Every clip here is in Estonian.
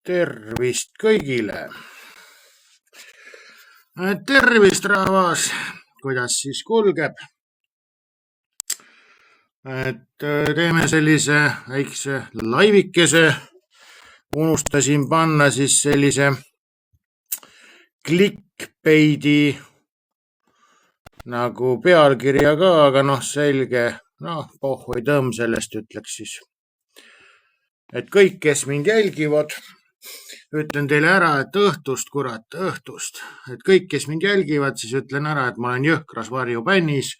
Tervist kõigile. Tervist rahvas, kuidas siis kulgeb. Teeme sellise väikse laivikese. Unustasin panna siis sellise clickbaiti nagu pealkirja ka, aga selge, pohhui tõmm sellest ütleks siis. Et kõik, kes mind jälgivad, ütlen teile ära, et õhtust, et kõik, kes mind jälgivad, siis ütlen ära, et ma olen jõhkras varjupännis.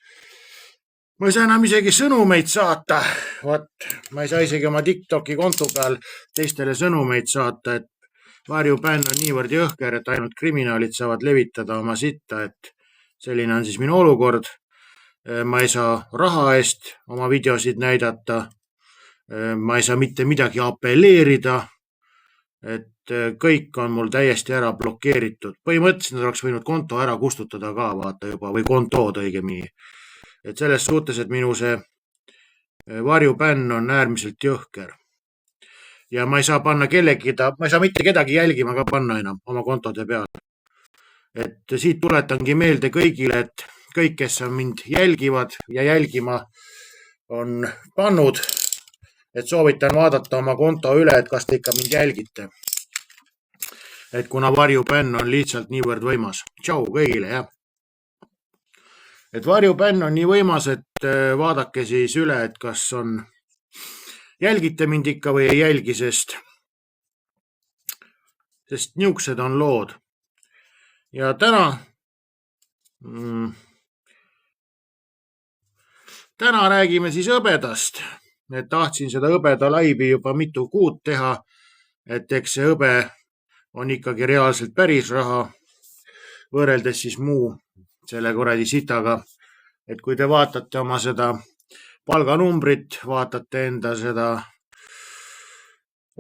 Ma ei saa enam isegi sõnumeid saata. Ma ei saa isegi oma TikToki konto peal teistele sõnumeid saata, et varjupänn on niivõrd jõhker, et ainult kriminaalid saavad levitada oma sitta, et selline on siis minu olukord. Ma ei saa raha eest oma videosid näidata. Ma ei saa mitte midagi apelleerida, et kõik on mul täiesti ära blokeeritud. Põhimõtteliselt nad oleks võinud konto ära kustutada ka, vaata juba, või kontood õigemini. Et selles suhtes, et minu see varjupänn on äärmiselt jõhker. Ja ma ei saa panna ma ei saa mitte kedagi jälgima ka panna enam oma kontode peal. Et siit tuletangi meelde kõigile, et kõik, kes on mind jälgivad ja jälgima on pannud, et soovitan vaadata oma konto üle, et kas te ikka mind jälgite. Et kuna varjupänn on lihtsalt niivõrd võimas. Tšau kõigile, jah. Et varjupänn on nii võimas, et vaadake siis üle, et kas jälgite mind ikka või ei jälgi, sest niuksed on lood. Ja täna räägime siis hõbedast. Et tahtsin seda hõbeda laivi juba mitu kuud teha, et eks see hõbe on ikkagi reaalselt päris raha, võrreldes siis muu selle kuradi sitaga. Et kui te vaatate oma seda palganumbrit, vaatate enda seda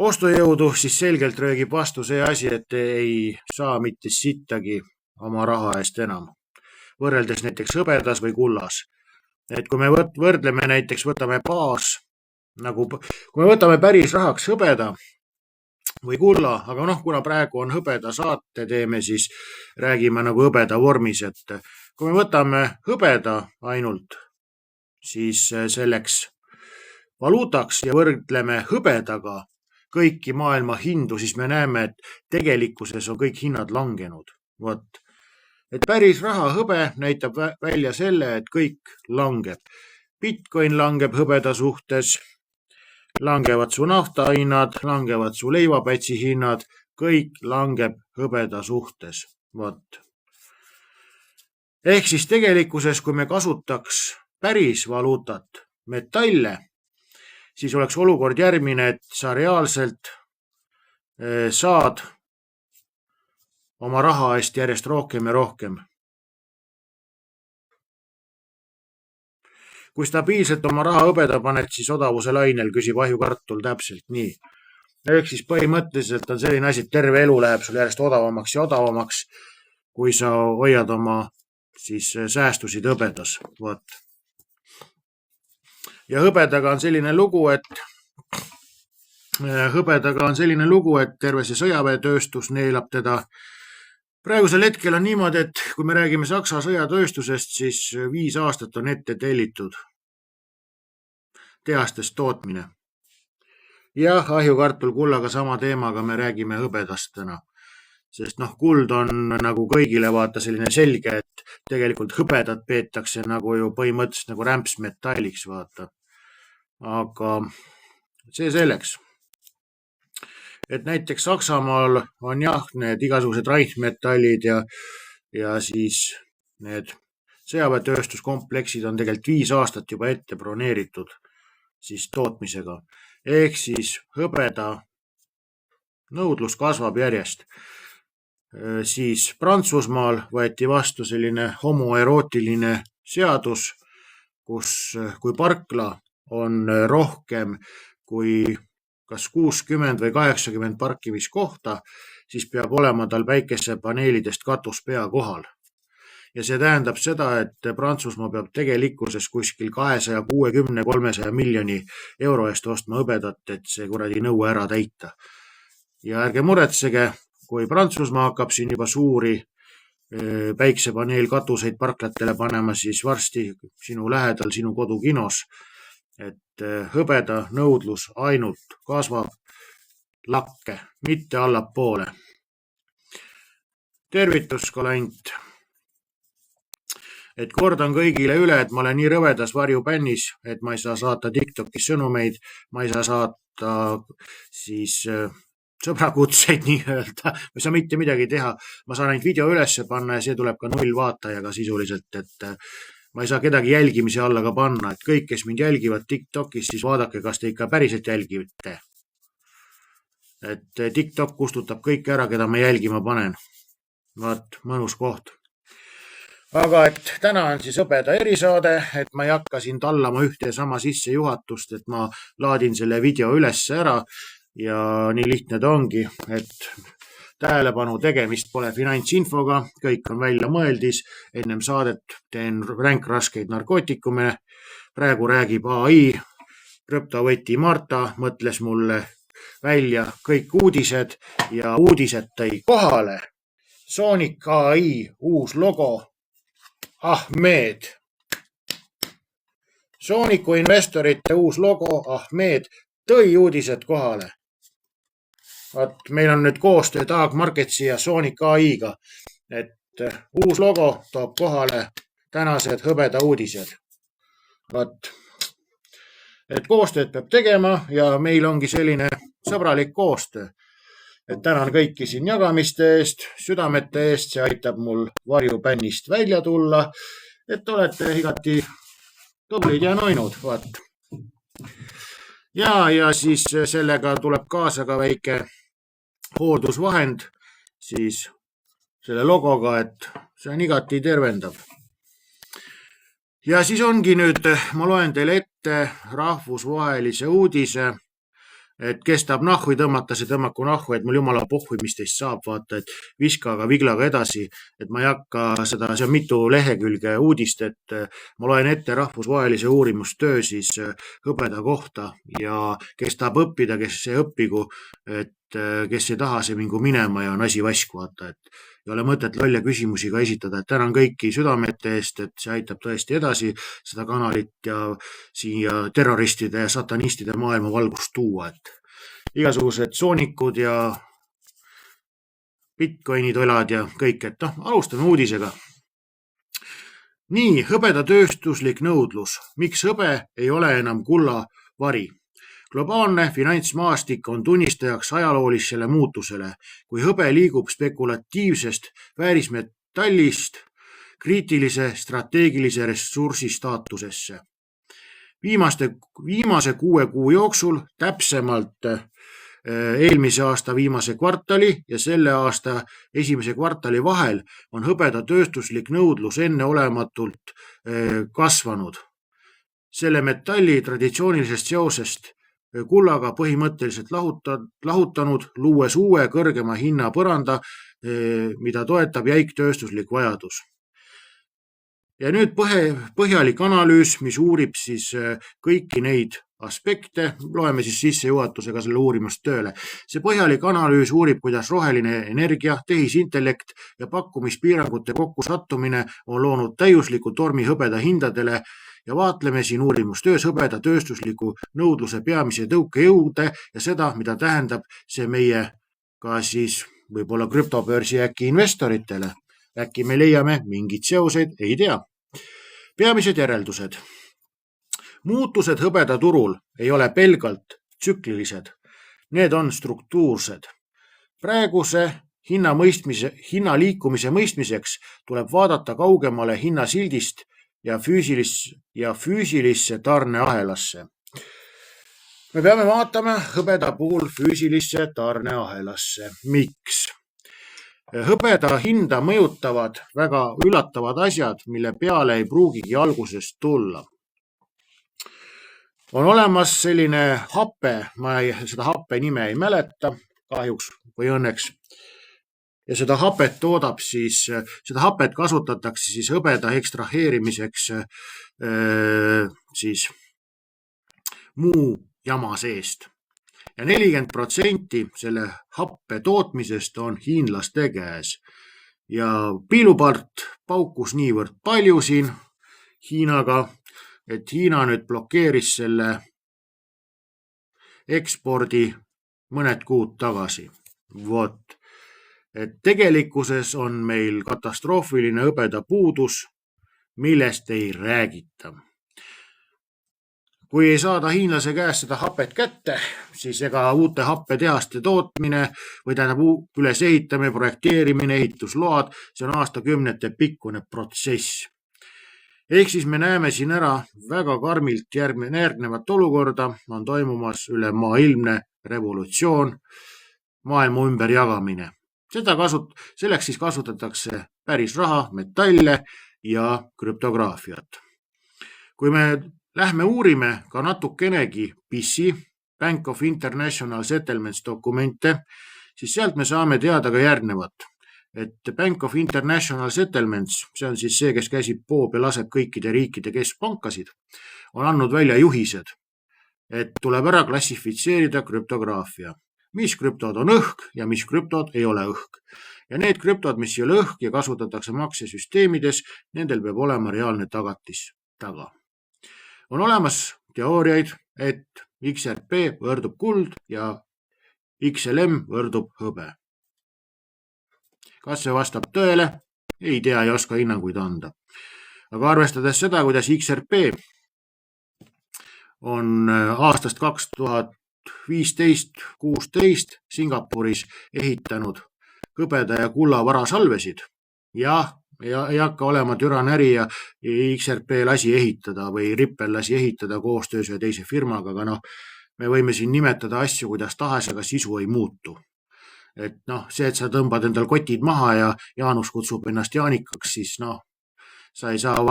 ostujõudu, siis selgelt röögib vastu see asi, et te ei saa mitte sittagi oma raha eest enam. Võrreldes näiteks hõbedas või kullas. Et kui me võrdleme näiteks, võtame kui me võtame päris rahaks hõbeda või kulla, aga kuna praegu on hõbeda saate teeme, siis räägime nagu hõbeda vormis, et kui me võtame hõbeda ainult, siis selleks valuutaks ja võrdleme hõbedaga kõiki maailma hindu, siis me näeme, et tegelikkuses on kõik hinnad langenud. Et päris raha hõbe näitab välja selle, et kõik langeb. Bitcoin langeb hõbeda suhtes, langevad su naftahinnad, langevad su leivapätsi hinnad, kõik langeb hõbeda suhtes. Ehk siis tegelikkuses, kui me kasutaks päris valuutat, metalle, siis oleks olukord järgmine, et sa reaalselt saad oma raha eest järjest rohkem ja rohkem. Kui stabiilselt oma raha hõbeda paned, siis odavuse lainel, küsib ahjukartul täpselt nii. Ehk siis põhimõtteliselt on selline asi, et terve elu läheb sul järjest odavamaks ja odavamaks, kui sa hoiad oma siis säästusid hõbedas. Ja hõbedaga on selline lugu, et terve see sõjaväetööstus neelab teda. Praegusel hetkel on niimoodi, et kui me räägime Saksa sõjatööstusest, siis 5 aastat on ette tellitud tehastest tootmine. Jah, ahjukartul kullaga sama teemaga me räägime hõbedast täna. Sest kuld on nagu kõigile vaata selline selge, et tegelikult hõbedat peetakse nagu ju põhimõtteliselt nagu rämpsmetalliks vaata. Aga see selleks. Et näiteks Saksamaal on need igasugused raichmetallid ja siis need sõjaväetööstuskompleksid on tegelikult 5 aastat juba ette broneeritud siis tootmisega. Ehk siis hõbeda nõudlus kasvab järjest. Siis Prantsusmaal võeti vastu selline homoerootiline seadus, kui parkla on rohkem kui kas 60 või 80 parkimiskohta, siis peab olema tal päikesepaneelidest katus pea kohal. Ja see tähendab seda, et Prantsusmaa peab tegelikkuses kuskil 260-300 miljoni euro eest ostma hõbedat, et see kuradi nõue ära täita. ja ärge muretsege, kui Prantsusmaa hakkab siin juba suuri päiksepaneelkatuseid parklatele panema, siis varsti sinu lähedal, sinu kodukinos, et hõbeda nõudlus ainult kasvab lakke, mitte allapoole. Tervitus, Kolant! Et kordan kõigile üle, et ma olen nii rõvedas varjupännis, et ma ei saa saata TikTokis sõnumeid, ma ei saa saata siis sõbrakutseid nii-öelda, ma ei saa mitte midagi teha. Ma saan ainult video ülesse panna ja see tuleb ka 0 vaatajaga sisuliselt, et ma ei saa kedagi jälgimise alla ka panna, et kõik, kes mind jälgivad TikTokis, siis vaadake, kas te ikka päriselt jälgite. Et TikTok kustutab kõik ära, keda ma jälgima panen. Vaat, mõnus koht. Aga et täna on siis hõbeda erisaade, et ma ei hakka siin tallama ühte sama sissejuhatust, et ma laadin selle video üles ära ja nii lihtne ta ongi, et tähelepanu tegemist pole finantsinfoga, kõik on välja mõeldis, ennem saadet teen ränkraskeid narkootikume, praegu räägib AI, krüptovõti Marta mõtles mulle välja kõik uudised ja uudised tõi kohale. Sonic AI uus logo Ahmed. Sooniku investorite uus logo Ahmed tõi uudised kohale. Vaat meil on nüüd koostöö Taag Marketsi ja Sonic AI-ga, et uus logo toob kohale tänased hõbeda uudised. Vaat, et koostööd peab tegema ja meil ongi selline sõbralik koostöö. Et tänan kõiki siin jagamiste eest, südamete eest, see aitab mul varjupännist välja tulla, et olete igati tublid ja noinud. Vaat. Ja siis sellega tuleb kaasa ka väike hooldusvahend siis selle logoga, et see on igati tervendav. Ja siis ongi nüüd, ma loen teile ette rahvusvahelise uudise, et kes tahab nahhu tõmmata, see tõmmaku nahhu, et mul jumala pohhui, mis teist saab, vaata, et viskaga viglaga edasi, et ma ei hakka seda, see on mitu lehekülge uudist, et ma loen ette rahvusvahelise uurimustöö siis hõbeda kohta ja kes tahab õppida, kes ei õppigu, et kes ei taha, see mingu minema ja on asi vasku, vaata, et ei ole mõtet lolle küsimusi ka esitada, et tänan kõiki südamete eest, et see aitab tõesti edasi seda kanalit ja siia terroristide ja satanistide maailma valgust tuua, et igasugused soonikud ja bitcoinitolad ja kõik, et alustame uudisega. Nii, hõbeda tööstuslik nõudlus. Miks hõbe ei ole enam kulla vari? Globaalne finantsmaastik on tunnistajaks ajaloolisele muutusele, kui hõbe liigub spekulatiivsest väärismetallist kriitilise strateegilise ressursi staatusesse. Viimase 6 kuu jooksul, täpsemalt eelmise aasta viimase kvartali ja selle aasta esimese kvartali vahel on hõbeda tööstuslik nõudlus enneolematult kasvanud. Selle metalli traditsioonilisest seosest kullaga põhimõtteliselt lahutanud, luues uue kõrgema hinna põranda, mida toetab jäik tööstuslik vajadus. Ja nüüd põhjalik analüüs, mis uurib siis kõiki neid aspekte, loeme siis sissejuhatusega selle uurimustööle. See põhjalik analüüs uurib, kuidas roheline energia, tehisintellekt ja pakkumispiirangute kokkusattumine on loonud täiusliku tormi hõbeda hindadele ja vaatleme siin uurimustöös hõbeda tööstusliku nõudluse peamise tõukejõude ja seda, mida tähendab see meie ka siis võib-olla krüptobörsi äkki investoritele. Äkki me leiame mingid seoseid, ei tea. Peamised järeldused. Muutused hõbeda turul ei ole pelgalt tsüklilised. Need on struktuursed. Praeguse hinna liikumise mõistmiseks tuleb vaadata kaugemale hinnasildist ja füüsilisse tarneahelasse. Me peame vaatama hõbeda puhul füüsilisse tarneahelasse. Miks? Hõbeda hinda mõjutavad väga üllatavad asjad, mille peale ei pruugigi algusest tulla. On olemas selline happe, ma seda happe nime ei mäleta, kahjuks või õnneks. Ja seda hapet toodab siis, seda hapet kasutatakse siis hõbeda ekstraheerimiseks siis muu jama seest. ja 40% selle happe tootmisest on hiinlaste käes. Ja piilupart paukus niivõrd palju siin Hiinaga, et Hiina nüüd blokeeris selle ekspordi mõned kuud tagasi. Vot, et tegelikkuses on meil katastroofiline hõbedapuudus, millest ei räägita. Kui ei saada hiinlase käest seda hapet kätte, siis ega uute happetehaste tootmine või tähendab üles ehitamine, projekteerimine, ehitusload, see on aastakümnete pikkune protsess. Ehk siis me näeme siin ära väga karmilt järgnevat olukorda, on toimumas ülemaailmne revolutsioon, maailma ümberjagamine. Selleks siis kasutatakse päris raha, metalle ja krüptograafiat. Kui me lähme uurime ka natukenegi BIS-i, Bank of International Settlements dokumente, siis sealt me saame teada ka järgnevat, et Bank of International Settlements, see on siis see, kes käsib poob ja laseb kõikide riikide keskpankasid, on andnud välja juhised, et tuleb ära klassifitseerida krüptograafia. Mis krüptod on õhk ja mis krüptod ei ole õhk. Ja need krüptod, mis ei ole õhk ja kasutatakse maksesüsteemides, nendel peab olema reaalne tagatis taga. On olemas teooriaid, et XRP võrdub kuld ja XLM võrdub hõbe. Kas see vastab tõele? Ei tea, ei oska hinnanguid anda. Aga arvestades seda, kuidas XRP on aastast 2015-16 Singapuris ehitanud hõbeda ja kulla varasalvesid. Ja ei hakka olema türanäri ja XRP lasi ehitada või Ripple lasi ehitada koostöös ühe teise firmaga, aga me võime siin nimetada asju, kuidas tahes, aga sisu ei muutu. Et see, et sa tõmbad endal kotid maha ja Jaanus kutsub ennast Jaanikaks, siis sa ei saa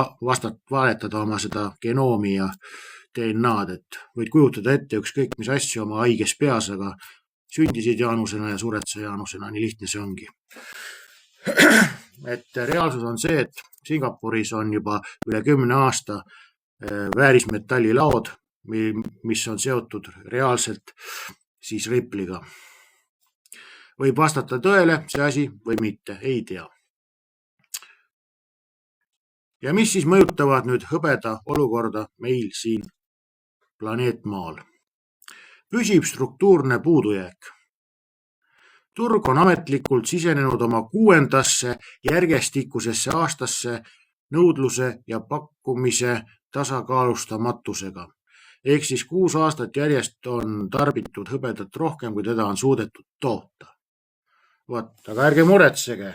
valetada oma seda genoomi ja DNA-d, et võid kujutada ette ükskõik mis asju oma haiges peas, aga sündisid Jaanusena ja sured sa Jaanusena, nii lihtne see ongi. Et reaalsus on see, et Singapuris on juba üle 10 aasta väärismetallilaod, mis on seotud reaalselt siis Ripple'iga. Võib vastata tõele see asi või mitte, ei tea. Ja mis siis mõjutavad nüüd hõbeda olukorda meil siin planeet Maal? Püsib struktuurne puudujääk. Turg on ametlikult sisenenud oma 6. järjestikusesse aastasse nõudluse ja pakkumise tasakaalustamatusega. Ehk siis 6 aastat järjest on tarbitud hõbedat rohkem, kui teda on suudetud toota. Aga ärge muretsege.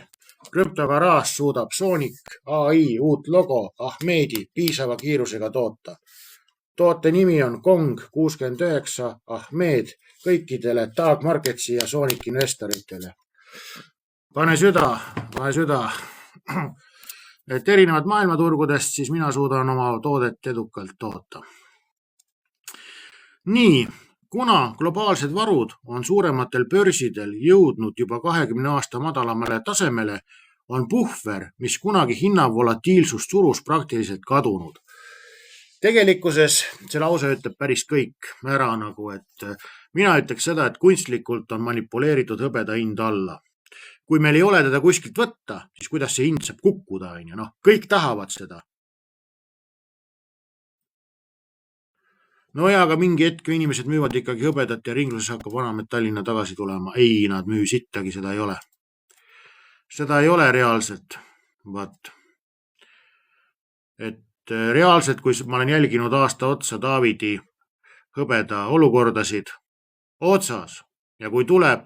Krüptogaraaž suudab Sonic AI uut logo Ahmedi piisava kiirusega toota. Toote nimi on Kong 69 Ahmed kõikidele Tag Marketsi ja Sonic investoritele. Pane süda. Et erinevad maailmaturgudest, siis mina suudan oma toodet edukalt toota. Nii, kuna globaalsed varud on suurematel börsidel jõudnud juba 20 aasta madalamale tasemele, on puhver, mis kunagi hinnavolatiilsust surus, praktiliselt kadunud. Tegelikkuses see lause ütleb päris kõik ära, et mina ütleks seda, et kunstlikult on manipuleeritud hõbeda hind alla. Kui meil ei ole teda kuskilt võtta, siis kuidas see hind saab kukkuda? Kõik tahavad seda. Aga mingi hetk inimesed müüvad ikkagi hõbedat ja ringluses hakkab vanametallina tagasi tulema. Ei, nad müü sittagi, seda ei ole. Seda ei ole reaalselt. Et reaalselt, kui ma olen jälginud aasta otsa Taavidi hõbeda olukordasid otsas ja kui tuleb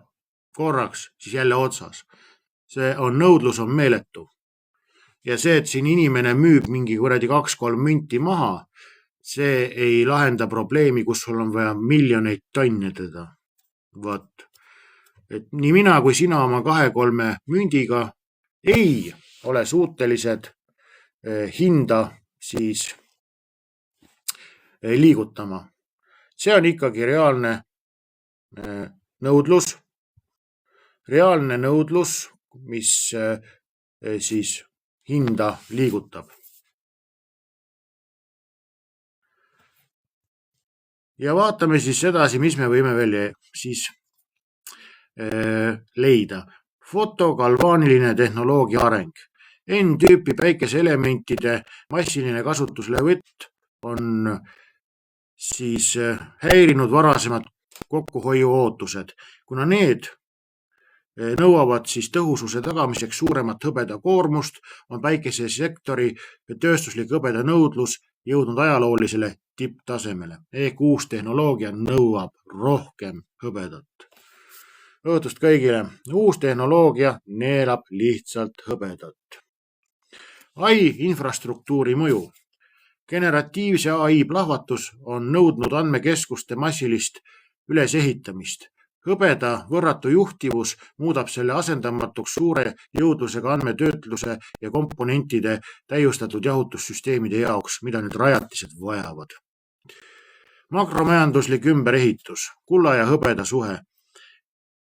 korraks, siis jälle otsas. See on nõudlus on meeletu. Ja see, et siin inimene müüb mingi 2-3 münti maha, see ei lahenda probleemi, kus sul on vaja miljoneid tonne teda. Et nii mina kui sina oma 2-3 mündiga ei ole suutelised hinda siis liigutama. See on ikkagi reaalne nõudlus, mis siis hinda liigutab. Ja vaatame siis edasi, mis me võime veel siis leida. Fotogalvaaniline tehnoloogia areng. N-tüüpi päikeseelementide massiline kasutuslevõtt on siis häirinud varasemad kokkuhoiu ootused, kuna need nõuavad siis tõhususe tagamiseks suuremat hõbeda koormust, on päikesesektori tööstuslik hõbeda nõudlus jõudnud ajaloolisele tipptasemele. Ehk uus tehnoloogia nõuab rohkem hõbedat. Õhtust kõigile. Uus tehnoloogia neelab lihtsalt hõbedat. AI infrastruktuuri mõju. Generatiivse AI plahvatus on nõudnud andmekeskuste massilist ülesehitamist. Hõbeda võrratu juhtivus muudab selle asendamatuks suure jõudlusega andmetöötluse ja komponentide täiustatud jahutussüsteemide jaoks, mida nüüd rajatised vajavad. Makromajanduslik ümberehitus, kulla ja hõbeda suhe.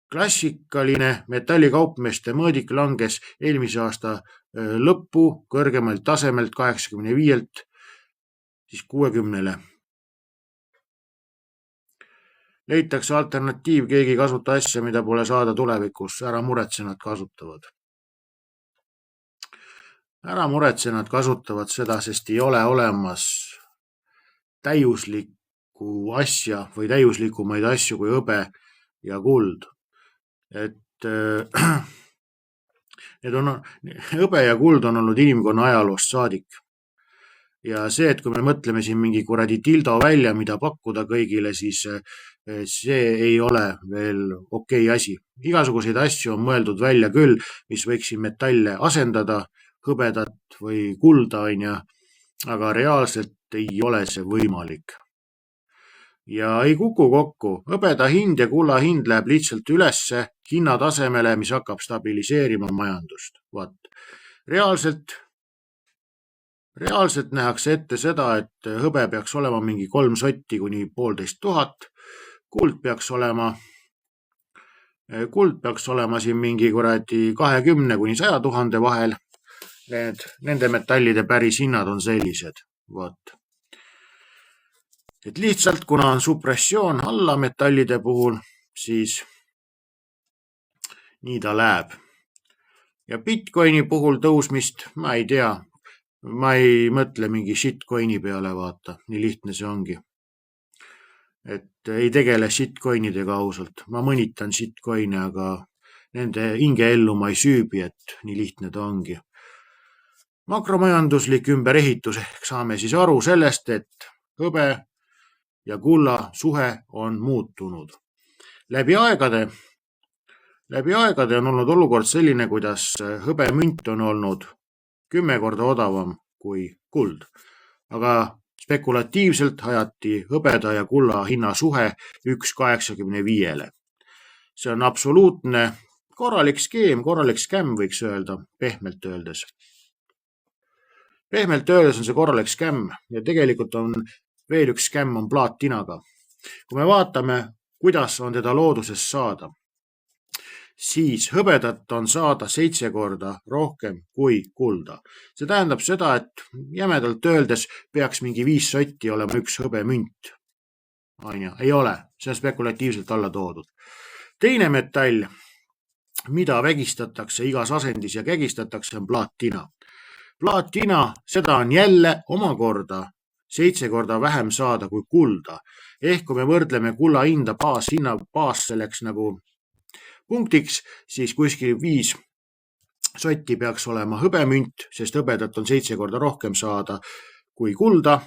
Klassikaline metallikaupmeeste mõõdik langes eelmise aasta lõppu kõrgemalt tasemelt 85-lt siis 60-le. Leitakse alternatiiv, keegi ei kasuta asja, mida pole saada tulevikus. Ära muretse, nad kasutavad. Ära muretse, nad kasutavad seda, sest ei ole olemas täiuslikku asja või täiuslikumaid asju kui hõbe ja kuld. Hõbe ja kuld on olnud inimkonna ajaloost saadik. Ja see, et kui me mõtleme siin mingi kuradi tildo välja, mida pakkuda kõigile, siis see ei ole veel okei asi. Igasuguseid asju on mõeldud välja küll, mis võiksid metalle asendada, hõbedat või kulda, aga reaalselt ei ole see võimalik. Ja ei kuku kokku. Hõbeda hind ja kulla hind läheb lihtsalt ülesse hinnatasemele, mis hakkab stabiliseerima majandust. Reaalselt nähakse ette seda, et hõbe peaks olema mingi 3 sotti kuni 1500. Kuld peaks olema siin mingi kuradi 20 kuni 100 000 vahel. Nende metallide päris hinnad on sellised. Et lihtsalt, kuna on supressioon alla metallide puhul, siis nii ta läheb. Ja Bitcoini puhul tõusmist, ma ei tea. Ma ei mõtle mingi shitcoini peale, vaata. Nii lihtne see ongi. Et ei tegele shitcoinidega ausalt. Ma mõnitan shitcoine, aga nende hingeellu ma ei süübi, et nii lihtne ta ongi. Makromajanduslik ümberehitus ehk saame siis aru sellest, et hõbe ja kulla suhe on muutunud. Läbi aegade on olnud olukord selline, kuidas hõbemünt on olnud 10 korda odavam kui kuld, aga spekulatiivselt hajati hõbeda ja kulla hinna suhe 1,85. See on absoluutne korralik skeem, korralik skämm võiks öelda, pehmelt öeldes. Pehmelt öeldes on see korralik skämm ja tegelikult on veel üks skämm on plaatinaga. Kui me vaatame, kuidas on teda looduses saada, siis hõbedat on saada 7 korda rohkem kui kulda. See tähendab seda, et jämedalt öeldes peaks mingi 5 sotti olema üks hõbemünt. Ei ole, see on spekulatiivselt alla toodud. Teine metall, mida vägistatakse igas asendis ja kägistatakse, on plaatina. Plaatina, seda on jälle omakorda 7 korda vähem saada kui kulda. Ehk kui me võrdleme kulla hinda baas selleks nagu punktiks, siis kuskil 5 sotti peaks olema hõbemünt, sest hõbedat on 7 korda rohkem saada kui kulda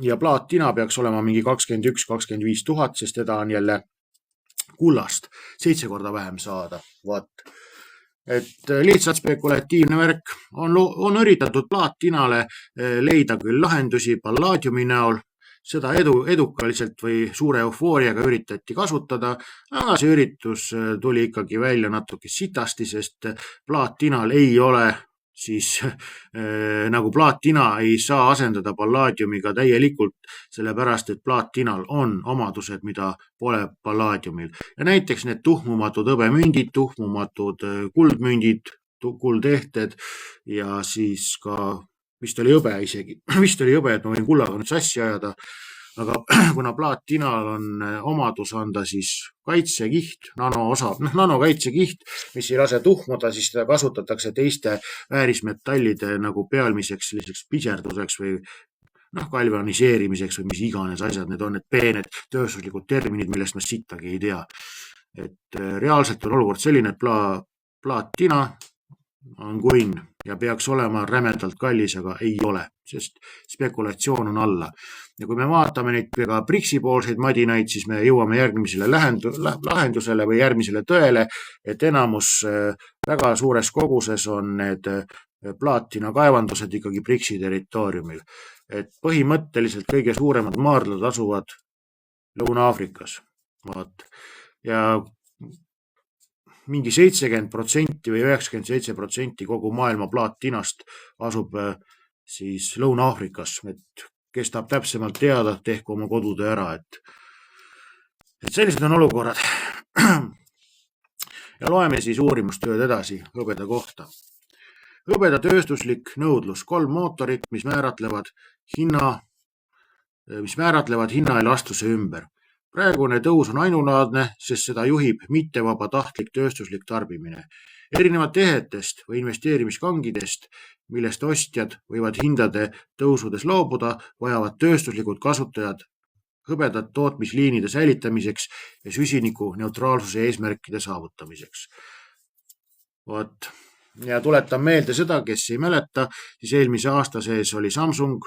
ja plaatina peaks olema mingi 21-25 000, sest teda on jälle kullast 7 korda vähem saada. Et lihtsalt spekulatiivne värk on üritatud plaatinale leida küll lahendusi pallaadiumi näol, seda edukaliselt või suure eufooriaga üritati kasutada, aga see üritus tuli ikkagi välja natuke sitasti, sest plaatinal ei ole siis nagu plaatina ei saa asendada pallaadiumiga täielikult, sellepärast et plaatinal on omadused, mida pole pallaadiumil. Ja näiteks need tuhmumatud hõbemündid, tuhmumatud kuldmündid, kuldehted ja siis ka vist oli hõbe isegi. Vist oli hõbe, et ma võin kullaga nüüd sassi ajada. aga kuna plaattinal on omadus anda siis kaitsekiht, nanokaitsekiht, mis ei lase tuhmuda, siis seda kasutatakse teiste väärismetallide nagu pealmiseks selliseks piserduseks või galvaniseerimiseks või mis iganes asjad need on, need peened tööstuslikud terminid, millest ma sittagi ei tea. Et reaalselt on olukord selline, et plaattina on kunn ja peaks olema rämedalt kallis, aga ei ole, sest spekulatsioon on alla. Ja kui me vaatame neid ka Brixi poolseid madinaid, siis me jõuame järgmisele lahendusele või järgmisele tõele, et enamus väga suures koguses on need plaatina kaevandused ikkagi Brixi territooriumil. Et põhimõtteliselt kõige suuremad maardlad asuvad Lõuna-Aafrikas. Ja mingi 70% või 97% kogu maailma plaattinast asub siis Lõuna-Aafrikas, et kes tahab täpsemalt teada, tehku oma kodutöö ära, et sellised on olukorrad. Ja loeme siis uurimustööd edasi hõbeda kohta. Hõbeda tööstuslik nõudlus, 3 mootorit, mis määratlevad hinnaelastuse ümber. Praegune tõus on ainulaadne, sest seda juhib mittevabatahtlik tööstuslik tarbimine. Erinevad tehetest või investeerimiskangidest, millest ostjad võivad hindade tõusudes loobuda, vajavad tööstuslikud kasutajad hõbedat tootmisliinide säilitamiseks ja süsiniku neutraalsuse eesmärkide saavutamiseks. Ja tuletan meelde seda, kes ei mäleta, siis eelmise aasta sees oli Samsung,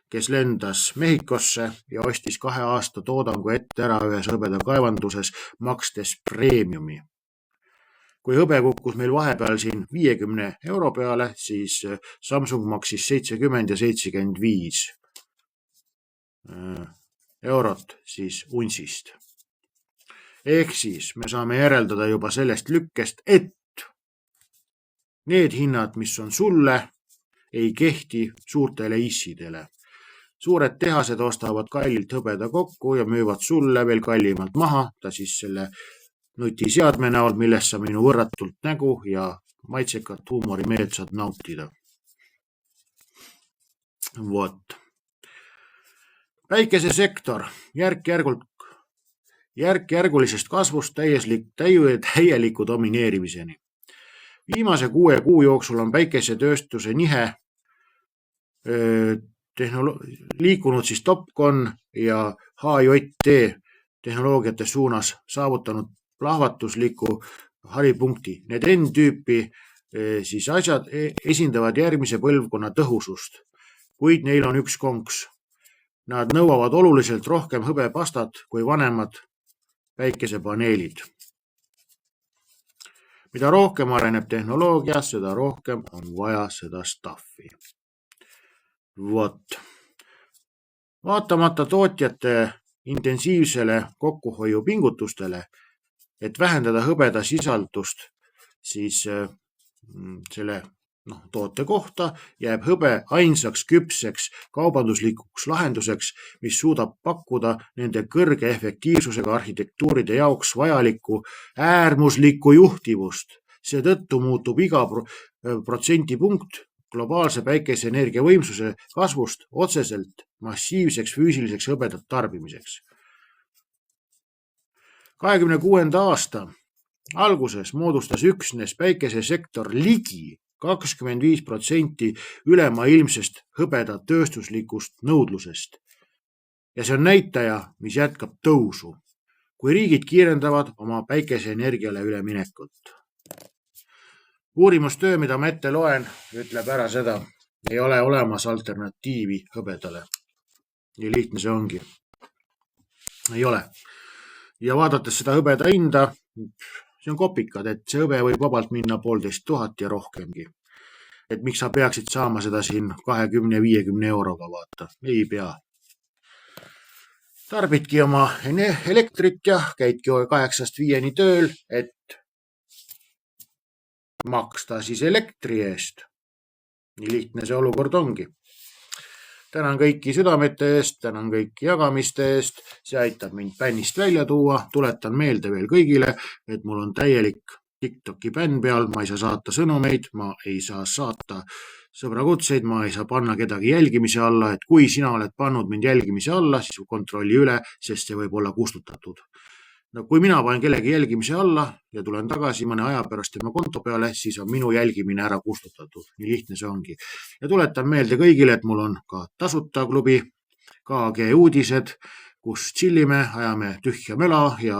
kes lendas Mehhikosse ja ostis 2 aasta toodangu ette ära ühes hõbeda kaevanduses, makstes preemiumi. Kui hõbe kukkus meil vahepeal siin 50 euro peale, siis Samsung maksis 70 ja 75 eurot siis unsist. Ehk siis me saame järeldada juba sellest lükkest, et need hinnad, mis on sulle, ei kehti suurtele issidele. Suured tehased ostavad kallilt hõbeda kokku ja müüvad sulle veel kallimalt maha, ta siis selle nutiseadme näol, millest sa minu võrratult nägu ja maitsekat huumorimeelt saad nautida. Päikesesektor järk-järgulisest kasvust täieliku domineerimiseni. Viimase 6 kuu jooksul on päikesetööstuse nihe liikunud siis Topcon ja HJT tehnoloogiate suunas, saavutanud plahvatusliku haripunkti. Need N-tüüpi siis asjad esindavad järgmise põlvkonna tõhusust, kuid neil on üks konks. Nad nõuavad oluliselt rohkem hõbepastat kui vanemad päikesepaneelid. Mida rohkem areneb tehnoloogia, seda rohkem on vaja seda staffi. Vaatamata tootjate intensiivsele kokkuhoiupingutustele, et vähendada hõbeda sisaldust, siis selle toote kohta jääb hõbe ainsaks küpseks kaubanduslikuks lahenduseks, mis suudab pakkuda nende kõrge efektiivsusega arhitektuuride jaoks vajalikku äärmuslikku juhtivust. Seetõttu muutub iga protsendipunkt globaalse päikeseenergia võimsuse kasvust otseselt massiivseks füüsiliseks hõbedat tarbimiseks. 2026. aasta alguses moodustas üksnes päikesesektor ligi 25% ülemaailmsest hõbeda tööstuslikust nõudlusest. Ja see on näitaja, mis jätkab tõusu, kui riigid kiirendavad oma päikeseenergiale üleminekut. Uurimustöö, mida ma ette loen, ütleb ära seda, ei ole olemas alternatiivi hõbedale. Nii lihtne see ongi. Ei ole. Ja vaadates seda hõbeda hinda, see on kopikad, et see hõbe võib vabalt minna 1500 ja rohkemgi. Et miks sa peaksid saama seda siin 20-50 euroga vaata? Ei pea. Tarbidki oma elektrit ja käidki 8-5 tööl, et maksta siis elektri eest. Nii lihtne see olukord ongi. Tänan kõiki südamete eest, tänan kõiki jagamiste eest, see aitab mind bännist välja tuua, tuletan meelde veel kõigile, et mul on täielik TikToki bänn peal, ma ei saa saata sõnumeid, ma ei saa saata sõbrakutseid, ma ei saa panna kedagi jälgimise alla, et kui sina oled pannud mind jälgimise alla, siis kontrolli üle, sest see võib olla kustutatud. No, kui mina panen kellegi jälgimise alla ja tulen tagasi mõne aja pärast tema konto peale, siis on minu jälgimine ära kustutatud. Nii lihtne see ongi. Ja tuletan meelde kõigile, et mul on ka tasuta klubi, KG uudised, kus chillime, ajame tühja möla ja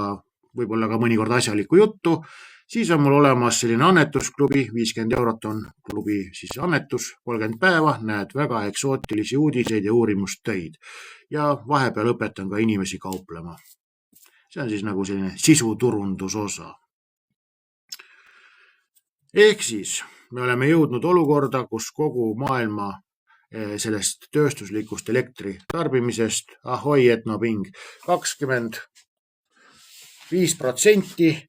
võib-olla ka mõnikord asjalikku juttu. Siis on mul olemas selline annetusklubi, 50 eurot on klubi siis annetus, 30 päeva, näed väga eksootilisi uudiseid ja uurimustöid. Ja vahepeal õpetan ka inimesi kauplema. See on siis nagu selline sisuturundusosa. Ehk siis me oleme jõudnud olukorda, kus kogu maailma sellest tööstuslikust elektri tarbimisest, ahoi etnoping, 25%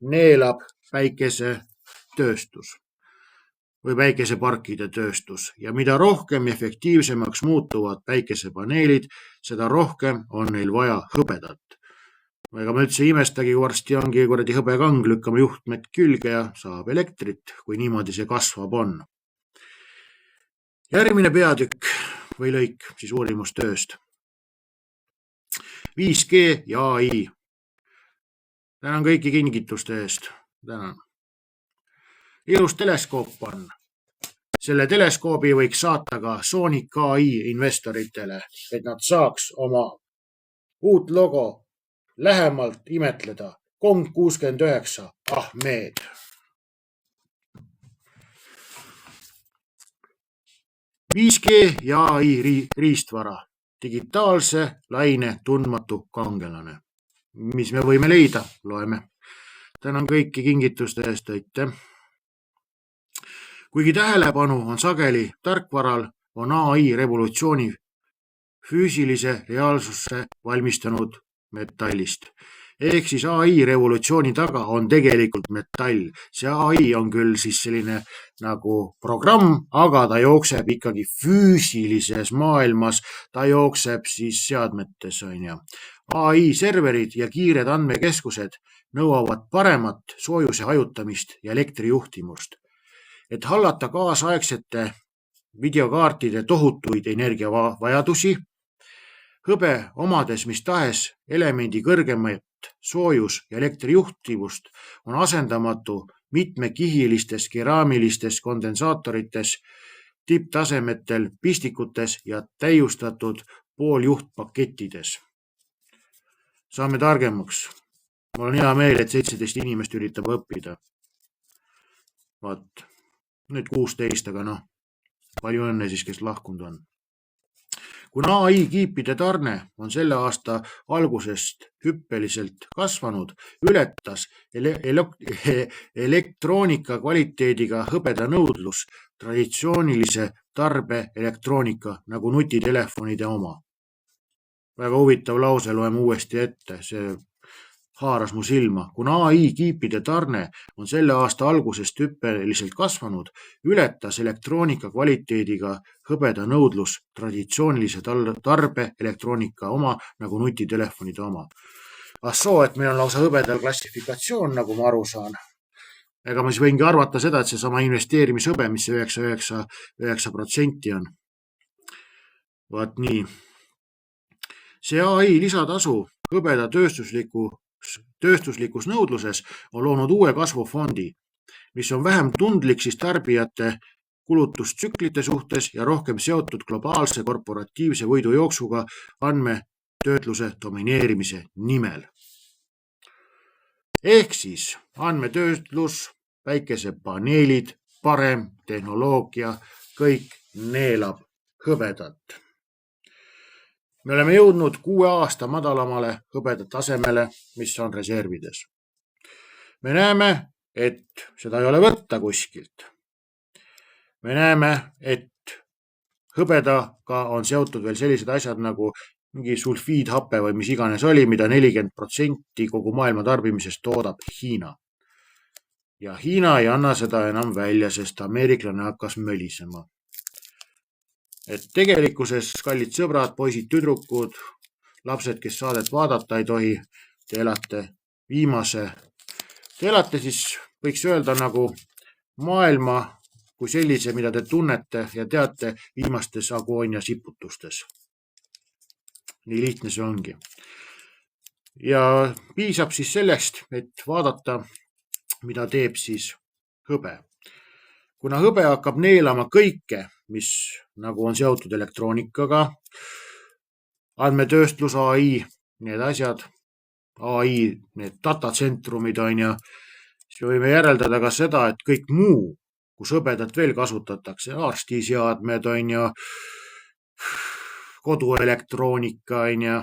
neelab päikesetööstus või päikeseparkide tööstus ja mida rohkem efektiivsemaks muutuvad päikesepaneelid, seda rohkem on neil vaja hõbedat. Ega ma üldse imestagi, kui varsti ongi kuradi hõbekang, lükkame juhtmed külge ja saab elektrit, kui niimoodi see kasvab on. Järgmine peatükk või lõik siis uurimustööst. 5G ja AI. Tänan kõiki kingituste eest. Tänan. Ilus teleskoop on. Selle teleskoobi võiks saata ka Sonic AI investoritele, et nad saaks oma uut logo lähemalt imetleda. Kong 69 Ahmed. .5G ja AI riistvara. Digitaalse laine tundmatu kangelane. Mis me võime leida? Loeme. Tänan kõiki kingituste eest, aitäh. Kuigi tähelepanu on sageli tarkvaral, on AI revolutsiooni füüsilise reaalsusse valmistanud metallist. Ehk siis AI revolutsiooni taga on tegelikult metall. See AI on küll siis selline nagu programm, aga ta jookseb ikkagi füüsilises maailmas, ta jookseb siis seadmetes. AI serverid ja kiired andmekeskused nõuavad paremat soojuse hajutamist ja elektrijuhtimust. Et hallata kaasaegsete videokaartide tohutuid energiavajadusi, hõbe omades mis tahes elemendi kõrgemat soojus- ja elektrijuhtivust on asendamatu mitmekihilistes keraamilistes kondensaatorites, tipptasemetel pistikutes ja täiustatud pooljuhtpakettides. Saame targemaks. Mul on hea meel, et 17 inimest üritab õppida. Vaat, nüüd 16, aga palju õnne siis, kes lahkunud on. Kuna AI kiipide tarne on selle aasta algusest hüppeliselt kasvanud, ületas elektroonika kvaliteediga hõbeda nõudlus traditsioonilise tarbe elektroonika nagu nutitelefonide oma. Väga huvitav lause, loeme uuesti ette, see haaras mu silma. Kuna AI kiipide tarne on selle aasta algusest hüppeliselt kasvanud, ületas elektroonika kvaliteediga hõbeda nõudlus traditsioonilise tarbe elektroonika oma nagu nutitelefonide oma. Assoo, et meil on lausa hõbedal klassifikatsioon, nagu ma aru saan. Ega ma siis võingi arvata seda, et see sama investeerimishõbe, mis see 99% on. Vaat nii. See AI lisatasu hõbeda tööstuslikus nõudluses on loonud uue kasvufondi, mis on vähem tundlik siis tarbijate kulutustsüklite suhtes ja rohkem seotud globaalse korporatiivse võidujooksuga andmetöötluse domineerimise nimel. Ehk siis andmetöötlus, päikesepaneelid, parem tehnoloogia, kõik neelab hõbedat. Me oleme jõudnud 6 aasta madalamale hõbeda tasemele, mis on reservides. Me näeme, et seda ei ole võtta kuskilt. Me näeme, et hõbedaga on seotud veel sellised asjad nagu mingi sulfiidhappe või mis iganes oli, mida 40% kogu maailma tarbimisest toodab Hiina. Ja Hiina ei anna seda enam välja, sest ameeriklane hakkas mölisema. Et tegelikkuses, kallid sõbrad, poisid, tüdrukud, lapsed, kes saadet vaadata ei tohi, te elate siis, võiks öelda nagu maailma kui sellise, mida te tunnete ja teate viimastes agoonia siputustes. Nii lihtne see ongi. Ja piisab siis sellest, et vaadata, mida teeb siis hõbe. Kuna hõbe hakkab neelama kõike, mis nagu on seotud elektroonikaga, andmetööstlus, AI, need asjad, AI, need datatsentrumid on ja siis võime järeldada ka seda, et kõik muu, kus hõbedat veel kasutatakse, arstiseadmed on ja koduelektroonika on ja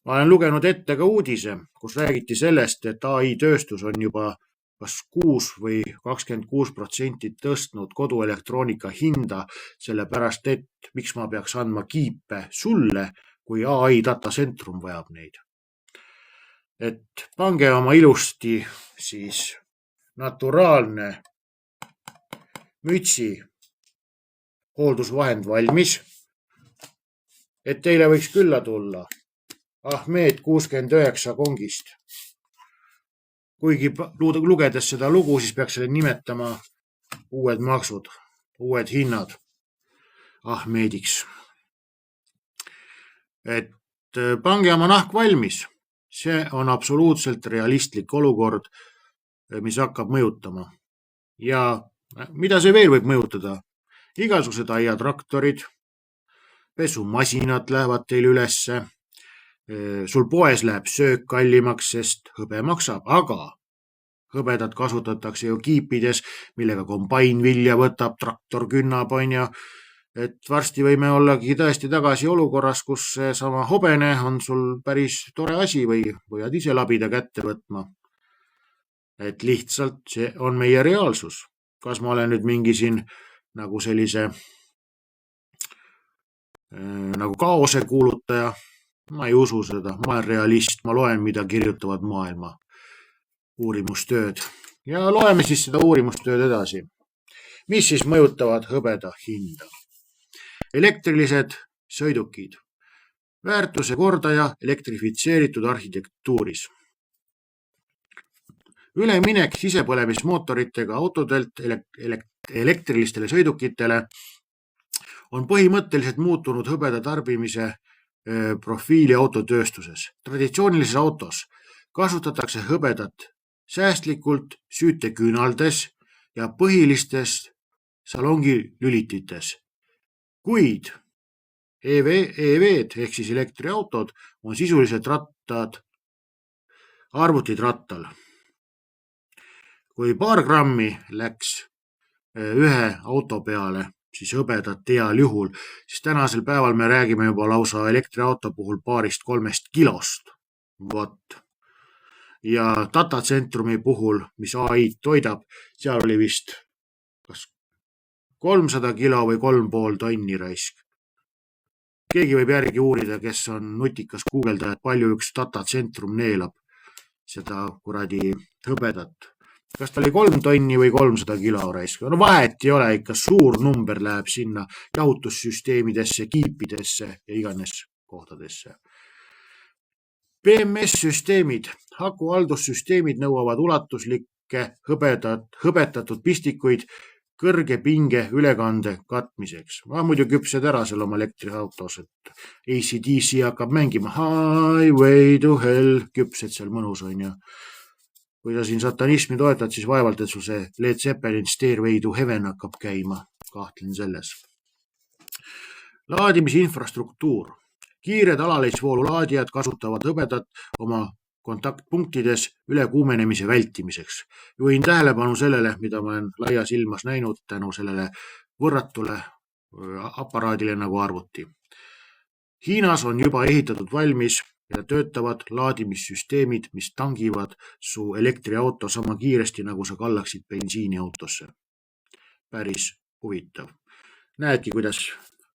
ma olen lugenud ette ka uudise, kus räägiti sellest, et AI tööstus on juba kas 6 või 26% tõstnud koduelektroonika hinda, sellepärast et miks ma peaks andma kiipe sulle, kui AI datasentrum vajab neid. Et pange oma ilusti siis naturaalne mütsi hooldusvahend valmis, et teile võiks külla tulla Ahmed 69 kongist. Kuigi lugedes seda lugu, siis peaks selle nimetama uued maksud, uued hinnad Ahmediks. Et pange oma nahk valmis. See on absoluutselt realistlik olukord, mis hakkab mõjutama. Ja mida see veel võib mõjutada? Igasugused aiatraktorid, pesumasinad lähevad teil ülesse. Sul poes läheb söök kallimaks, sest hõbe maksab, aga hõbedat kasutatakse ju kiipides, millega kombain vilja võtab, traktor künnab on ja et varsti võime ollagi tõesti tagasi olukorras, kus see sama hobene on sul päris tore asi või võid ise labida kätte võtma. Et lihtsalt see on meie reaalsus. Kas ma olen nüüd mingi siin nagu sellise nagu kaose kuulutaja? Ma ei usu seda, ma olen realist, ma loen, mida kirjutavad maailma uurimustööd. Ja loeme siis seda uurimustööd edasi. Mis siis mõjutavad hõbeda hinda? Elektrilised sõidukid. Väärtuse kordaja elektrifitseeritud arhitektuuris. Üleminek sisepõlemismootoritega autodelt elektrilistele sõidukitele on põhimõtteliselt muutunud hõbeda tarbimise profiili autotööstuses. Traditsioonilises autos kasutatakse hõbedat säästlikult süüteküünaldes ja põhilistes salongilülitites. Kuid EV-d ehk siis elektriautod on sisuliselt rattad, arvutid rattal. Kui paar grammi läks ühe auto peale, siis hõbedat heal juhul, siis tänasel päeval me räägime juba lausa elektriauto puhul 2-3 kilost. Vot. Ja datatsentrumi puhul, mis AI toidab, seal oli vist kas 300 kilo või 3,5 tonni raisk. Keegi võib järgi uurida, kes on nutikas guugelda, et palju üks datatsentrum neelab seda kuradi hõbedat. Kas ta oli 3 tonni või 300 kilo raisk? No vahet ei ole, ikka suur number läheb sinna jahutussüsteemidesse, kiipidesse ja iganes kohtadesse. PMS-süsteemid, hakuhaldussüsteemid nõuavad ulatuslikke hõbetatud pistikuid kõrge pinge ülekande katmiseks. Ma muidu küpsed ära seal oma elektriautos, et AC/DC hakkab mängima Highway to Hell, küpsed seal mõnus on ja kui sa siin satanismi toetad, siis vaevalt, et sul see Led Zeppelin Stairway to Heaven hakkab käima. Kahtlen selles. Laadimisinfrastruktuur. Kiired alalisvoolu laadijad kasutavad hõbedat oma kontaktpunktides ülekuumenemise vältimiseks. Juhin tähelepanu sellele, mida ma olen laias ilmas näinud tänu sellele võrratule aparaadile nagu arvuti. Hiinas on juba ehitatud valmis ja töötavad laadimissüsteemid, mis tangivad su elektriauto sama kiiresti, nagu sa kallaksid bensiiniautosse. Päris huvitav. Näedki, kuidas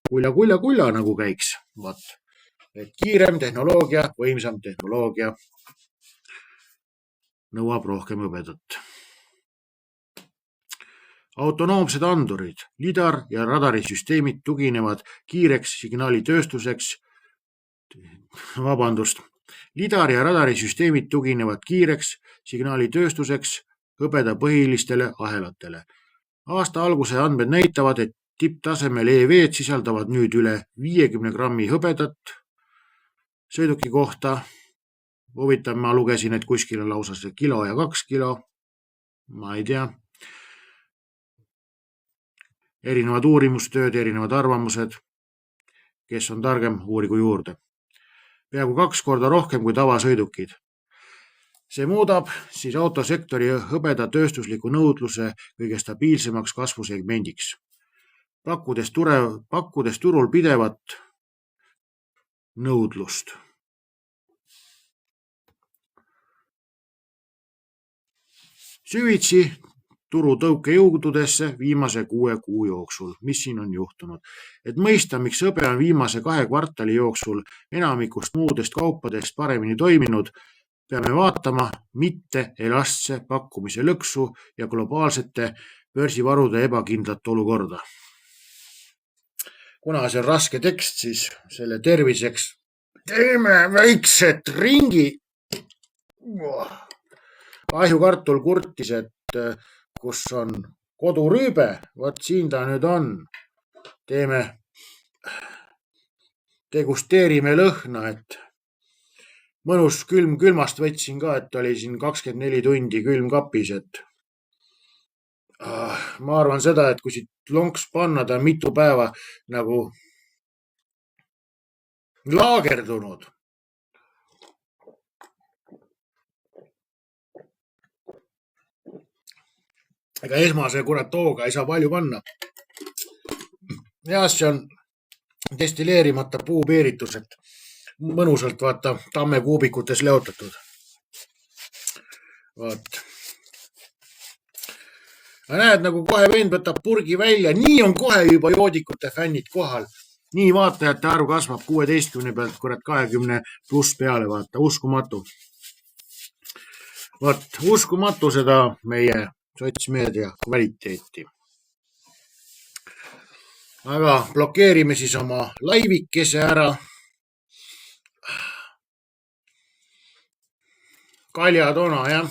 kulla nagu käiks. Vat. Et kiirem tehnoloogia, võimsam tehnoloogia nõuab rohkem hõbedat. Autonoomsed andurid, lidar ja radarisüsteemid tuginevad kiireks signaalitööstuseks. Lidar ja radarisüsteemid tuginevad kiireks signaalitööstuseks hõbeda põhilistele ahelatele. Aasta alguse andmed näitavad, et tipptasemel EV-d sisaldavad nüüd üle 50 grammi hõbedat sõiduki kohta. Huvitav, ma lugesin, et kuskil on lausa see kilo ja 2 kilo. Ma ei tea. Erinevad uurimustööd, erinevad arvamused. Kes on targem, uurigu juurde. Peaaegu 2 korda rohkem kui tavasõidukid. See muudab siis autosektori hõbeda tööstusliku nõudluse kõige stabiilsemaks kasvusegmendiks. Pakkudes turul pidevat nõudlust. Süvitsi turu tõukejõududesse viimase 6 kuu jooksul. Mis siin on juhtunud? Et mõista, miks hõbe on viimase 2 kvartali jooksul enamikust muudest kaupadest paremini toiminud, peame vaatama mitte elastse pakkumise lõksu ja globaalsete börsivarude ebakindlat olukorda. Kuna see on raske tekst, siis selle terviseks teeme väikset ringi. Ahjukartul kurtis, et kus on kodurüübe, vot siin ta nüüd on. Degusteerime lõhna, et mõnus külmast võtsin ka, et oli siin 24 tundi külmkapis, et ma arvan seda, et kui siit lonks panna, ta on mitu päeva nagu laagerdunud. Ega esmase kurat tooga ei saa palju panna. Ja see on destilleerimata puupeeritus, et mõnusalt vaata tammekuubikutes leotatud. Vaat. Näed, nagu kohe vend võtab purgi välja. Nii on kohe juba joodikute fännid kohal. Nii vaatajate arv kasvab 16 pealt kurat 20 pluss peale, vaata. Uskumatu. Vaat, uskumatu seda meie sotsmeedia kvaliteeti. Aga blokeerime siis oma laivikese ära. Kaljatona, jah.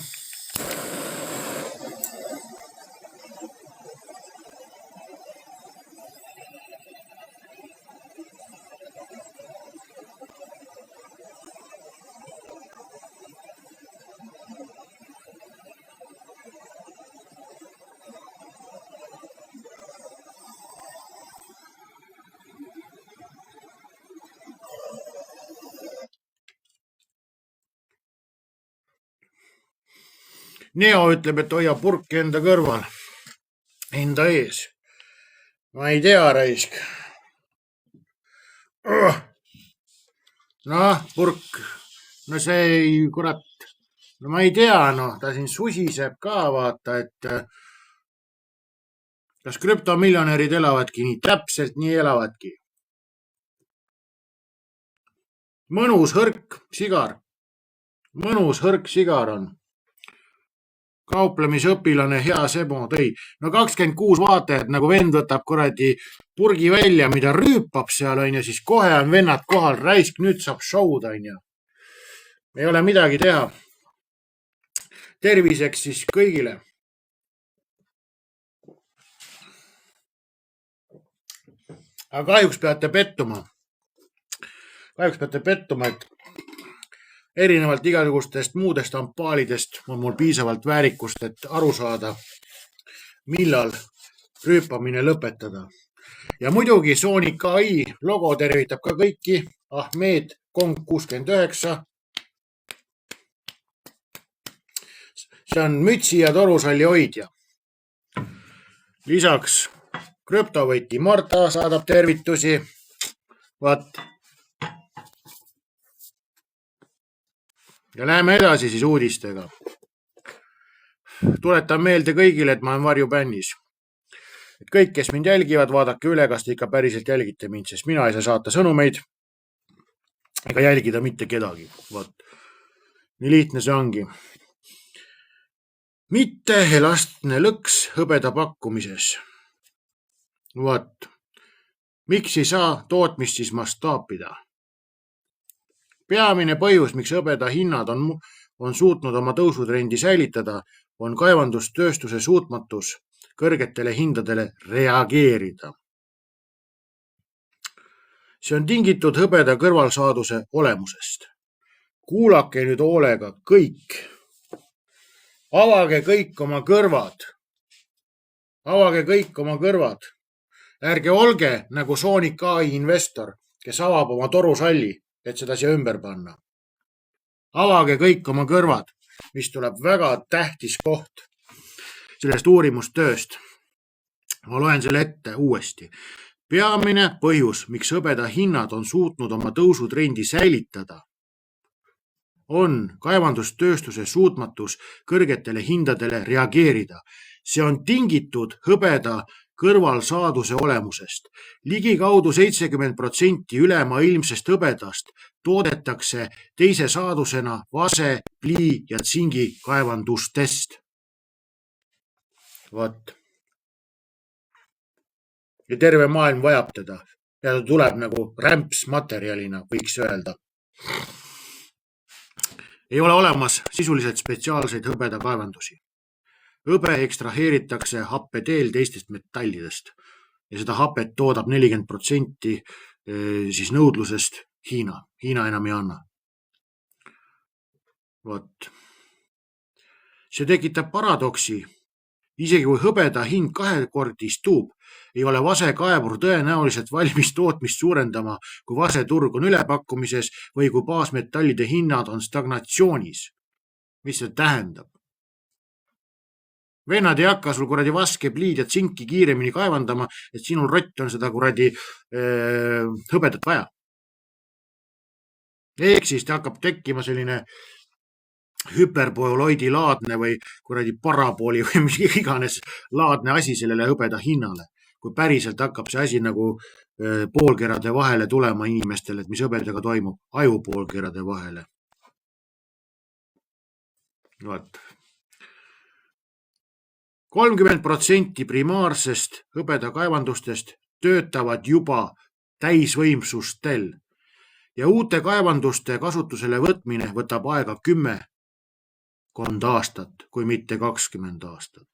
Neo ütleb, et hoia purki enda kõrval, enda ees. Ma ei tea, raisk. Noh, purk. No see ei, kurat. No ma ei tea, ta siin susiseb ka, vaata, et kas krüptomiljonärid elavadki nii? Täpselt nii elavadki. Mõnus hõrk sigar. Mõnus hõrk sigar on. Kauplemisõpilane hea sebo tõi. No 26 vaatajat, nagu vend võtab kuradi purgi välja, mida rüüpab seal, on ju, siis kohe on vennad kohal, raisk, nüüd saab show'd, on ju. Ei ole midagi teha. Terviseks siis kõigile. Aga kahjuks peate pettuma. Et erinevalt igasugustest muudest ampaalidest on mul piisavalt väärikust, et aru saada, millal rüüpamine lõpetada. Ja muidugi Sonic AI logo tervitab ka kõiki. Ahmed Kong 69. See on mütsi ja torusalli hoidja. Lisaks krüptovõti Marta saadab tervitusi. Vaat. Ja läheme edasi siis uudistega. Tuletan meelde kõigile, et ma olen varjubännis. Et kõik, kes mind jälgivad, vaadake üle, kas te ikka päriselt jälgite mind, sest mina ei saa saata sõnumeid ega jälgida mitte kedagi. Vaat. Nii lihtne see ongi. Mitte elastne lõks hõbeda pakkumises. Vaat. Miks ei saa tootmist siis mastaapida? Peamine põhjus, miks hõbeda hinnad on on suutnud oma tõusutrendi säilitada, on kaevandustööstuse suutmatus kõrgetele hindadele reageerida. See on tingitud hõbeda kõrvalsaaduse olemusest. Kuulake nüüd hoolega kõik. Avage kõik oma kõrvad. Avage kõik oma kõrvad. Ärge olge nagu Sonic AI investor, kes avab oma torusalli, et seda siia ümber panna. Avage kõik oma kõrvad, mis tuleb väga tähtis koht sellest uurimustööst. Ma loen selle ette uuesti. Peamine põhjus, miks hõbeda hinnad on suutnud oma tõusutrendi säilitada, on kaevandustööstuse suutmatus kõrgetele hindadele reageerida. See on tingitud hõbeda kõrvalsaaduse olemusest. Ligikaudu 70% ülemaailmsest hõbedast toodetakse teise saadusena vase, plii ja tsingi kaevandustest. Vot. Ja terve maailm vajab teda. Ja ta tuleb nagu rämpsmaterjalina, võiks öelda. Ei ole olemas sisuliselt spetsiaalseid hõbeda kaevandusi. Hõbe ekstraheeritakse happe teel teistest metallidest ja seda hapet toodab 40% siis nõudlusest Hiina. Hiina enam ei anna. Vot. See tekitab paradoksi. Isegi kui hõbeda hind kahekordistub, ei ole vasekaevur tõenäoliselt valmis tootmist suurendama, kui vaseturg on ülepakkumises või kui baasmetallide hinnad on stagnatsioonis. Mis see tähendab? Vennad ei hakka sul kuradi vaske, pliid ja tsinki kiiremini kaevandama, et sinul rott on seda kuradi hõbedat vaja. Ehk siis ta hakkab tekkima selline hüperboloidi laadne või kuradi parabooli või mis iganes laadne asi sellele hõbeda hinnale. Kui päriselt hakkab see asi nagu poolkerade vahele tulema inimestele, et mis hõbedaga toimub, aju poolkerade vahele. Vot. 30% primaarsest hõbeda kaevandustest töötavad juba täisvõimsustel ja uute kaevanduste kasutusele võtmine võtab aega 10 aastat, kui mitte 20 aastat.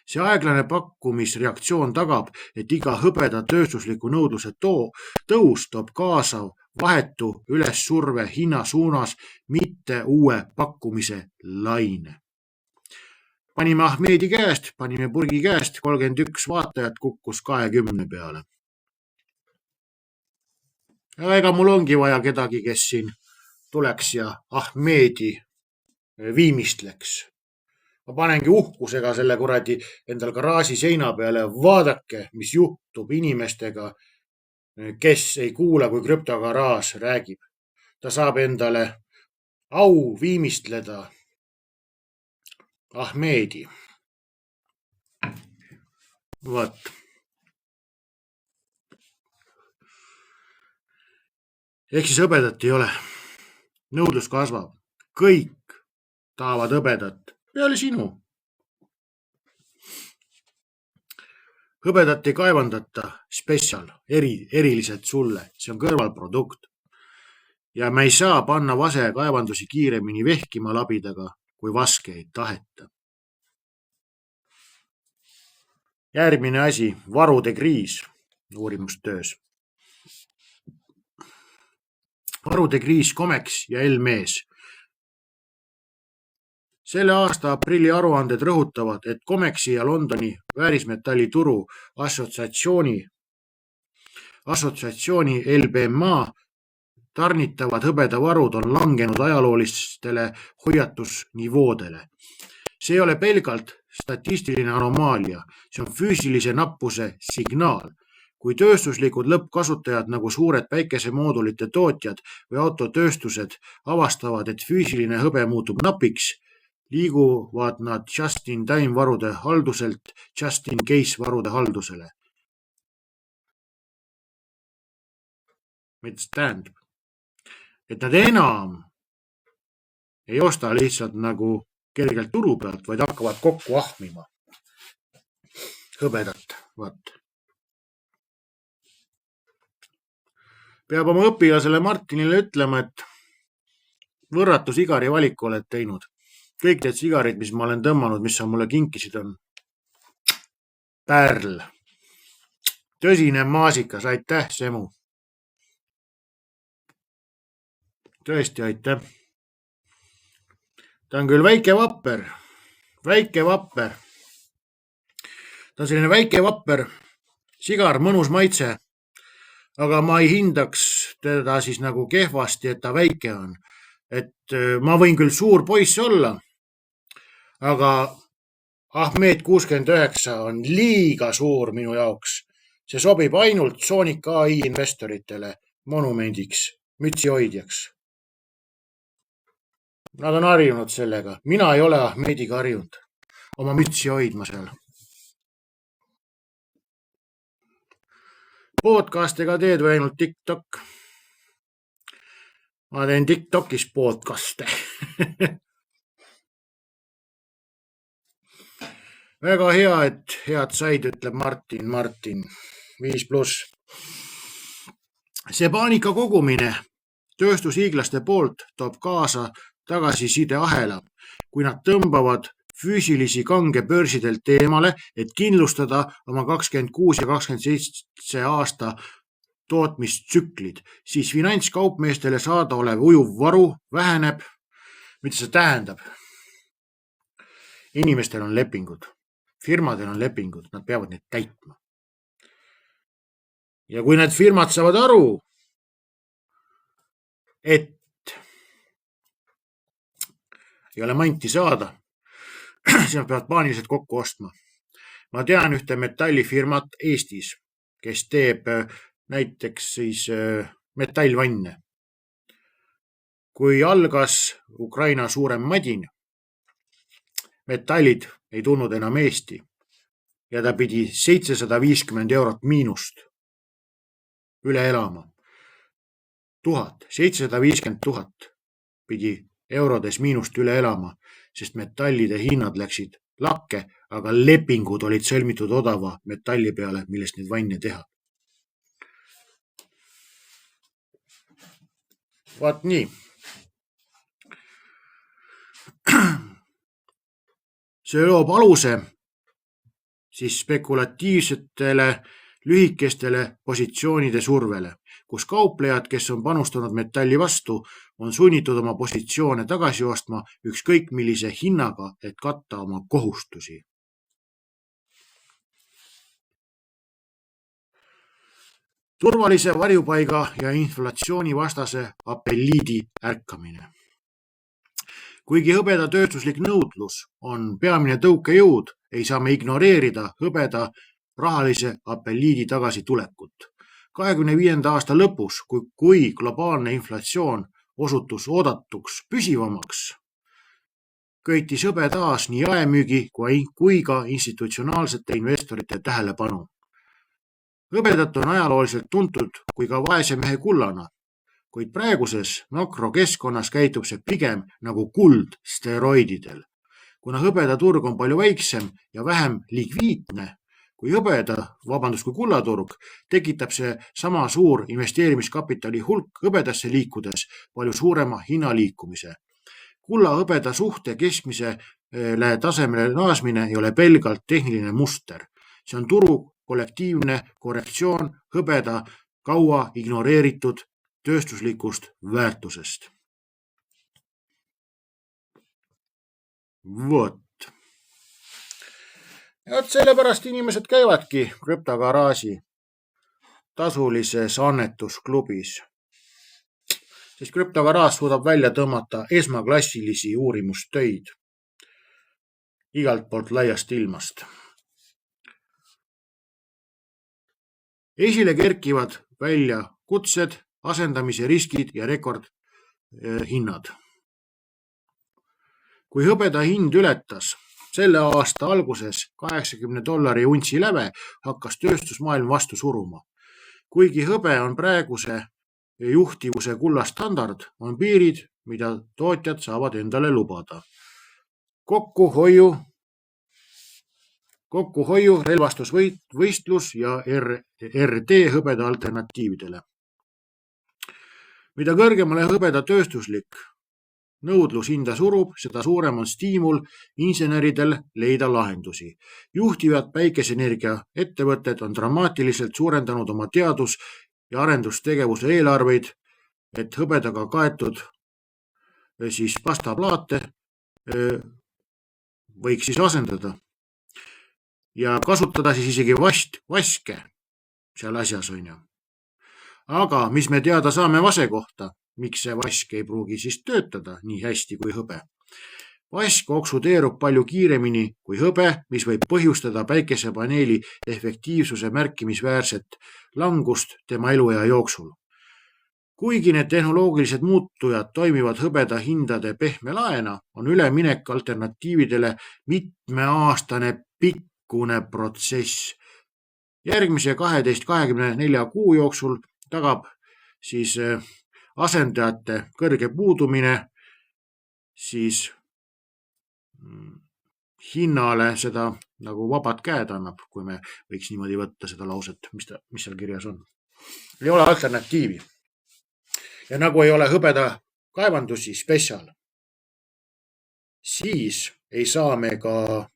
See aeglane pakkumisreaktsioon tagab, et iga hõbeda tööstusliku nõudluse tõus toob kaasa vahetu ülessurve hinna suunas, mitte uue pakkumise laine. Panime Ahmedi käest, panime purgi käest, 31 vaatajat kukkus 20 peale. Ega mul ongi vaja kedagi, kes siin tuleks ja Ahmedi viimistleks. Ma panengi uhkusega selle kuradi endal garaaži seina peale. Vaadake, mis juhtub inimestega, kes ei kuula, kui krüptogaraaž räägib. Ta saab endale au viimistleda Ahmedi. Vot. Ehk siis hõbedat ei ole. Nõudlus kasvab. Kõik tahavad hõbedat. Peale sinu. Hõbedat ei kaevandata spetsial, eriliselt sulle. See on kõrvalprodukt. Ja me ei saa panna vase kaevandusi kiiremini vehkima labidaga, kui vaske ei taheta. Järgmine asi, varude kriis uurimustöös. Varude kriis Comex ja Elmees. Selle aasta aprilli aruanded rõhutavad, et Comexi ja Londoni väärismetallituru assotsiatsiooni LBMA tarnitavad hõbedavarud on langenud ajaloolistele hoiatusnivoodele. See ei ole pelgalt statistiline anomaalia, see on füüsilise nappuse signaal. Kui tööstuslikud lõppkasutajad nagu suured päikesemoodulite tootjad või autotööstused avastavad, et füüsiline hõbe muutub napiks, liiguvad nad just-in-time varude halduselt just-in-case varude haldusele. Mis tähendab? Et nad enam ei osta lihtsalt nagu kergelt turu pealt, vaid hakkavad kokku ahmima hõbedat. Vaat. Peab oma õpilasele Martinile ütlema, et võrratu sigari valiku oled teinud. Kõik need sigarid, mis ma olen tõmmanud, mis sa mulle kinkisid, on pärl. Tõsine maasikas, aitäh, Semu. Tõesti, aitäh. Ta on küll väike vapper. Ta on selline väike vapper sigar, mõnus maitse, aga ma ei hindaks teda siis nagu kehvasti, et ta väike on. Et ma võin küll suur poiss olla, aga Ahmed 69 on liiga suur minu jaoks. See sobib ainult Sonic AI investoritele monumendiks, mütsihoidjaks. Nad on harjunud sellega. Mina ei ole Ahmediga harjunud oma mütsi hoidma seal. Podcast'ega teed või ainult TikTok? Ma teen TikTokis podcast'e. Väga hea, et head said, ütleb Martin. 5+. See paanika kogumine tööstushiiglaste poolt toob kaasa tagasisideahela, kui nad tõmbavad füüsilisi kange börsidelt eemale, et kindlustada oma 26 ja 27 aasta tootmistsüklid, siis finantskaupmeestele saadaolev ujuv varu väheneb. Mida see tähendab? Inimestel on lepingud, firmadel on lepingud, nad peavad neid täitma. Ja kui need firmad saavad aru, et ei ole manti saada, siis nad peavad paaniliselt kokku ostma. Ma tean ühte metallifirmat Eestis, kes teeb näiteks siis metallvanne. Kui algas Ukraina suurem madin, metallid ei tulnud enam Eesti ja ta pidi 750 eurot miinust üle elama. 750 000 pidi eurodes miinust üle elama, sest metallide hinnad läksid lakke, aga lepingud olid sõlmitud odava metalli peale, millest neid vanne teha. Vaat nii. See loob aluse siis spekulatiivsetele lühikestele positsioonide survele, kus kauplejad, kes on panustanud metalli vastu, on sunnitud oma positsioone tagasi ostma ükskõik millise hinnaga, et katta oma kohustusi. Turvalise varjupaiga ja inflatsiooni vastase apelliidi ärkamine. Kuigi hõbeda tööstuslik nõudlus on peamine tõukejõud, ei saa me ignoreerida hõbeda rahalise apelliidi tagasitulekut. 25. aasta lõpus, kui globaalne inflatsioon osutus oodatuks püsivamaks, köitis hõbe taas nii jaemüügi kui ka institutsionaalsete investorite tähelepanu. Hõbedat on ajalooliselt tuntud kui ka vaese mehe kullana, kuid praeguses makrokeskkonnas käitub see pigem nagu kuld steroididel. Kuna hõbeda turg on palju väiksem ja vähem likviidne kui kullaturg, tekitab see sama suur investeerimiskapitali hulk hõbedasse liikudes palju suurema hinnaliikumise. Kulla-hõbeda suhte keskmisele tasemele naasmine ei ole pelgalt tehniline muster. See on turu kollektiivne korrektsioon hõbeda kaua ignoreeritud tööstuslikust väärtusest. Vot. Ja sellepärast inimesed käivadki krüptogaraaži tasulises annetusklubis, sest krüptogaraaž suudab välja tõmmata esmaklassilisi uurimustöid igalt poolt laiast ilmast. Esile kerkivad välja kutsed, asendamise riskid ja rekordhinnad. Kui hõbeda hind ületas selle aasta alguses $80 untsi läve, hakkas tööstusmaailm vastu suruma. Kuigi hõbe on praeguse juhtivuse kullastandard, on piirid, mida tootjad saavad endale lubada. Kokkuhoiu, relvastusvõistlus ja RD hõbeda alternatiividele. Mida kõrgemale hõbeda tööstuslik nõudlus hinda surub, seda suurem on stiimul inseneridel leida lahendusi. Juhtivad päikeseenergia ettevõtted on dramaatiliselt suurendanud oma teadus- ja arendustegevuse eelarveid, et hõbedaga kaetud siis pastaplaate võiks siis asendada ja kasutada siis isegi vaske seal asjas on ju. Aga mis me teada saame vase kohta, miks see vask ei pruugi siis töötada nii hästi kui hõbe? Vask oksudeerub palju kiiremini kui hõbe, mis võib põhjustada päikesepaneeli efektiivsuse märkimisväärset langust tema eluea jooksul. Kuigi need tehnoloogilised muutujad toimivad hõbeda hindade pehme laena, on üleminek alternatiividele mitmeaastane pikkune protsess. Järgmise 12-24 kuu jooksul tagab siis asendajate kõrge puudumine siis hinnale seda nagu vabad käed annab, kui me võiks niimoodi võtta seda lauset, mis seal kirjas on. Ei ole alternatiivi. Ja nagu ei ole hõbeda kaevandusi spetsial, siis ei saa me ka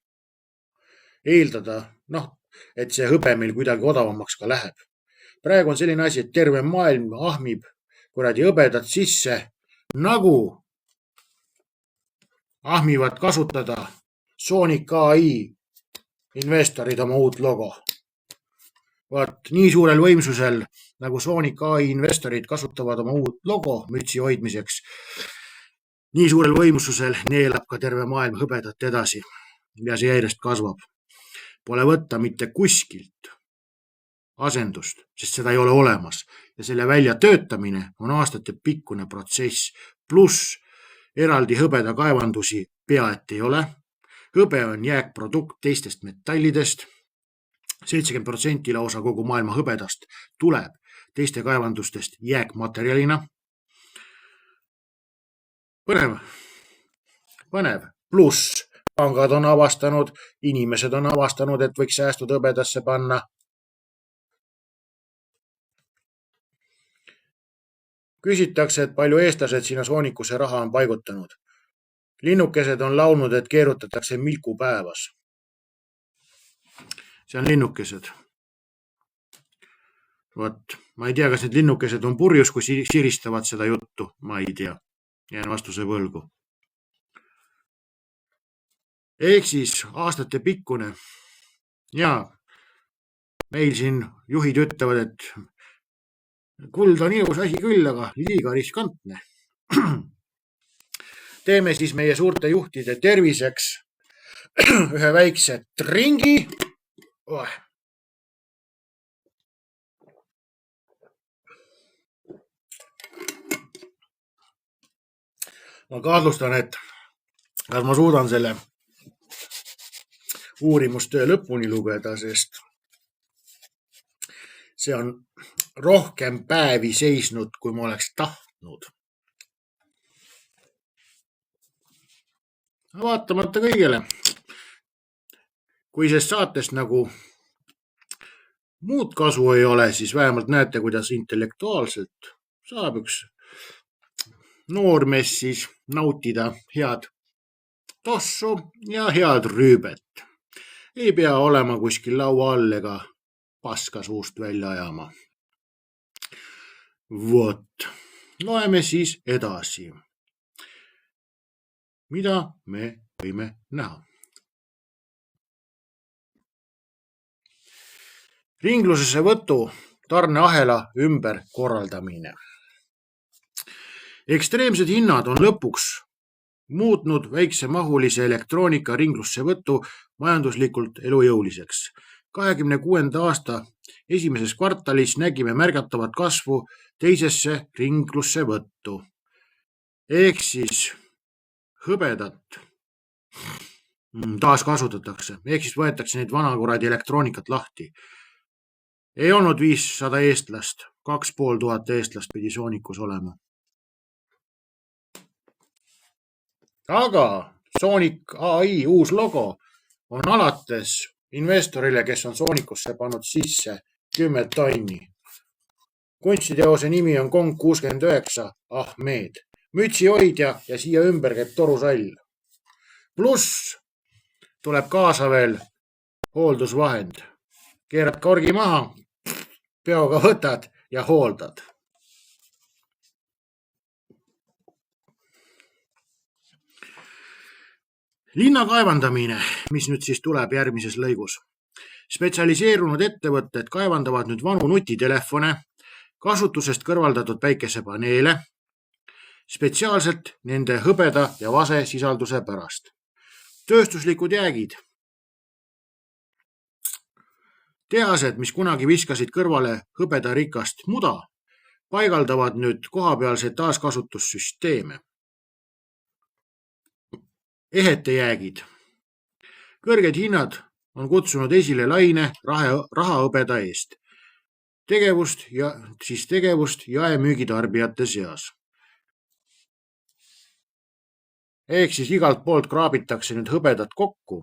eeldada, et see hõbe meil kuidagi odavamaks ka läheb. Praegu on selline asi, et terve maailm ahmib kuradi hõbedat sisse, nagu ahmivad kasutada Sonic AI investorid oma uut logo. Vaat nii suurel võimsusel, nagu Sonic AI investorid kasutavad oma uut logo mütsi hoidmiseks, nii suurel võimsusel neelab ka terve maailm hõbedat edasi ja see järjest kasvab. Pole võtta mitte kuskilt asendust, sest seda ei ole olemas ja selle välja töötamine on aastate pikkune protsess, pluss eraldi hõbeda kaevandusi pea et ei ole. Hõbe on jääkprodukt teistest metallidest. 70% lausa kogu maailma hõbedast tuleb teiste kaevandustest jääkmaterjalina. Põnev. Pluss pangad on avastanud, inimesed on avastanud, et võiks säästud hõbedasse panna. Küsitakse, et palju eestlased sinna Soonikusse raha on paigutanud. Linnukesed on laulnud, et keerutatakse milku päevas. See on linnukesed. Vot, ma ei tea, kas need linnukesed on purjus, kui siristavad seda juttu. Ma ei tea. Jään vastuse võlgu. Ehk siis aastate pikkune. Ja meil siin juhid ütlevad, et kuld on ilus asi küll, aga liiga riskantne. Teeme siis meie suurte juhtide terviseks ühe väikse tringi. Ma kahtlustan, et ma suudan selle uurimustöö lõpuni lugeda, sest see on rohkem päevi seisnud, kui ma oleks tahtnud. Vaatamata kõigele, kui sest saatest nagu muud kasu ei ole, siis vähemalt näete, kuidas intellektuaalselt saab üks noormees siis nautida head tossu ja head rüübet. Ei pea olema kuskil laua all ega paska suust välja ajama. Vot, loeme siis edasi. Mida me võime näha? Ringlusesse võtu tarneahela ümber korraldamine. Ekstreemsed hinnad on lõpuks muutnud väiksemahulise elektroonika ringlusse võtu majanduslikult elujõuliseks. 2026. aasta esimeses kvartalis nägime märgatavat kasvu teisesse ringlusse võttu. Ehk siis hõbedat taaskasutatakse, ehk siis võetakse neid vanakuradi elektroonikat lahti. Ei olnud 500 eestlast, 2500 eestlast pidi Soonikus olema. Aga Sonic AI uus logo on alates investorile, kes on Soonikusse pannud sisse 10 tonni. Kunstiteose nimi on Kong 69 Ahmed. mütsihoidja ja siia ümber käib torusall. Pluss tuleb kaasa veel hooldusvahend. Keerad korgi maha, peoga võtad ja hooldad. Linna kaevandamine, mis nüüd siis tuleb järgmises lõigus. Spetsialiseerunud ettevõtted kaevandavad nüüd vanu nutitelefone, kasutusest kõrvaldatud päikesepaneele, spetsiaalselt nende hõbeda ja vase sisalduse pärast. Tööstuslikud jäägid. Tehased, mis kunagi viskasid kõrvale hõbedarikast muda, paigaldavad nüüd kohapealseid taaskasutussüsteeme. Ehete jäägid. Kõrged hinnad on kutsunud esile laine rahahõbeda eest. Tegevust jaemüügitarbijate seas. Ehk siis igalt poolt kraabitakse nüüd hõbedat kokku,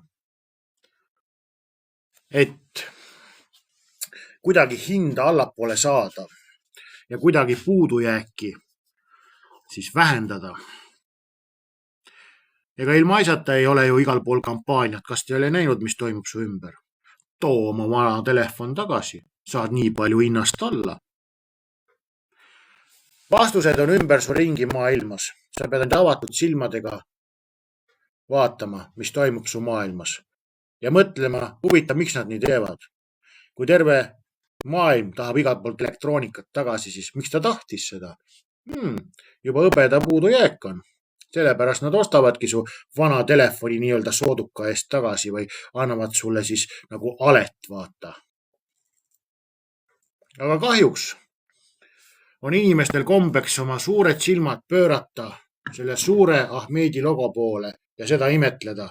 et kuidagi hinda allapoole saada ja kuidagi puudujääki siis vähendada. Ega ilma asjata ei ole ju igal pool kampaaniat, kas te ei ole näinud, mis toimub su ümber? Too oma vana telefon tagasi, saad nii palju hinnast alla. Vastused on ümber su ringi maailmas. Sa pead enda avatud silmadega vaatama, mis toimub su maailmas. Ja mõtlema, huvitav, miks nad nii teevad. Kui terve maailm tahab igalt poolt elektroonikat tagasi, siis miks ta tahtis seda? Juba hõbeda puudujääk on. Sellepärast nad ostavadki su vana telefoni nii-öelda sooduka eest tagasi või annavad sulle siis nagu alet, vaata. Aga kahjuks on inimestel kombeks oma suured silmad pöörata selle suure Ahmedi logo poole ja seda imetleda.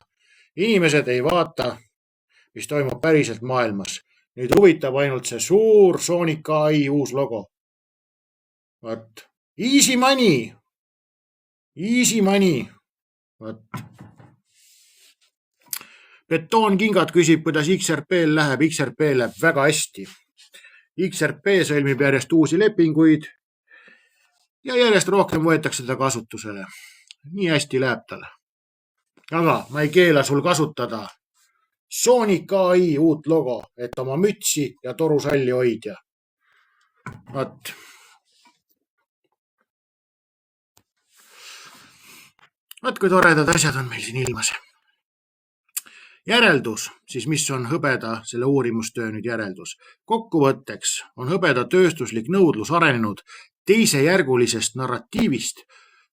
Inimesed ei vaata, mis toimub päriselt maailmas. Nüüd huvitab ainult see suur Sonic AI uus logo. Vaat, easy money! Easy money. Betoonkingad küsib, kuidas XRP-l läheb. XRP läheb väga hästi. XRP sõlmib järjest uusi lepinguid ja järjest rohkem võetakse teda kasutusele. Nii hästi läheb tal. Aga ma ei keela sul kasutada Sonic AI uut logo, et oma mütsi ja torusalli hoidja. Vaat. Vaat kui toredad asjad on meil siin ilmas. Järeldus, siis mis on hõbeda selle uurimustöö nüüd järeldus. Kokkuvõtteks on hõbeda tööstuslik nõudlus arenenud teisejärgulisest narratiivist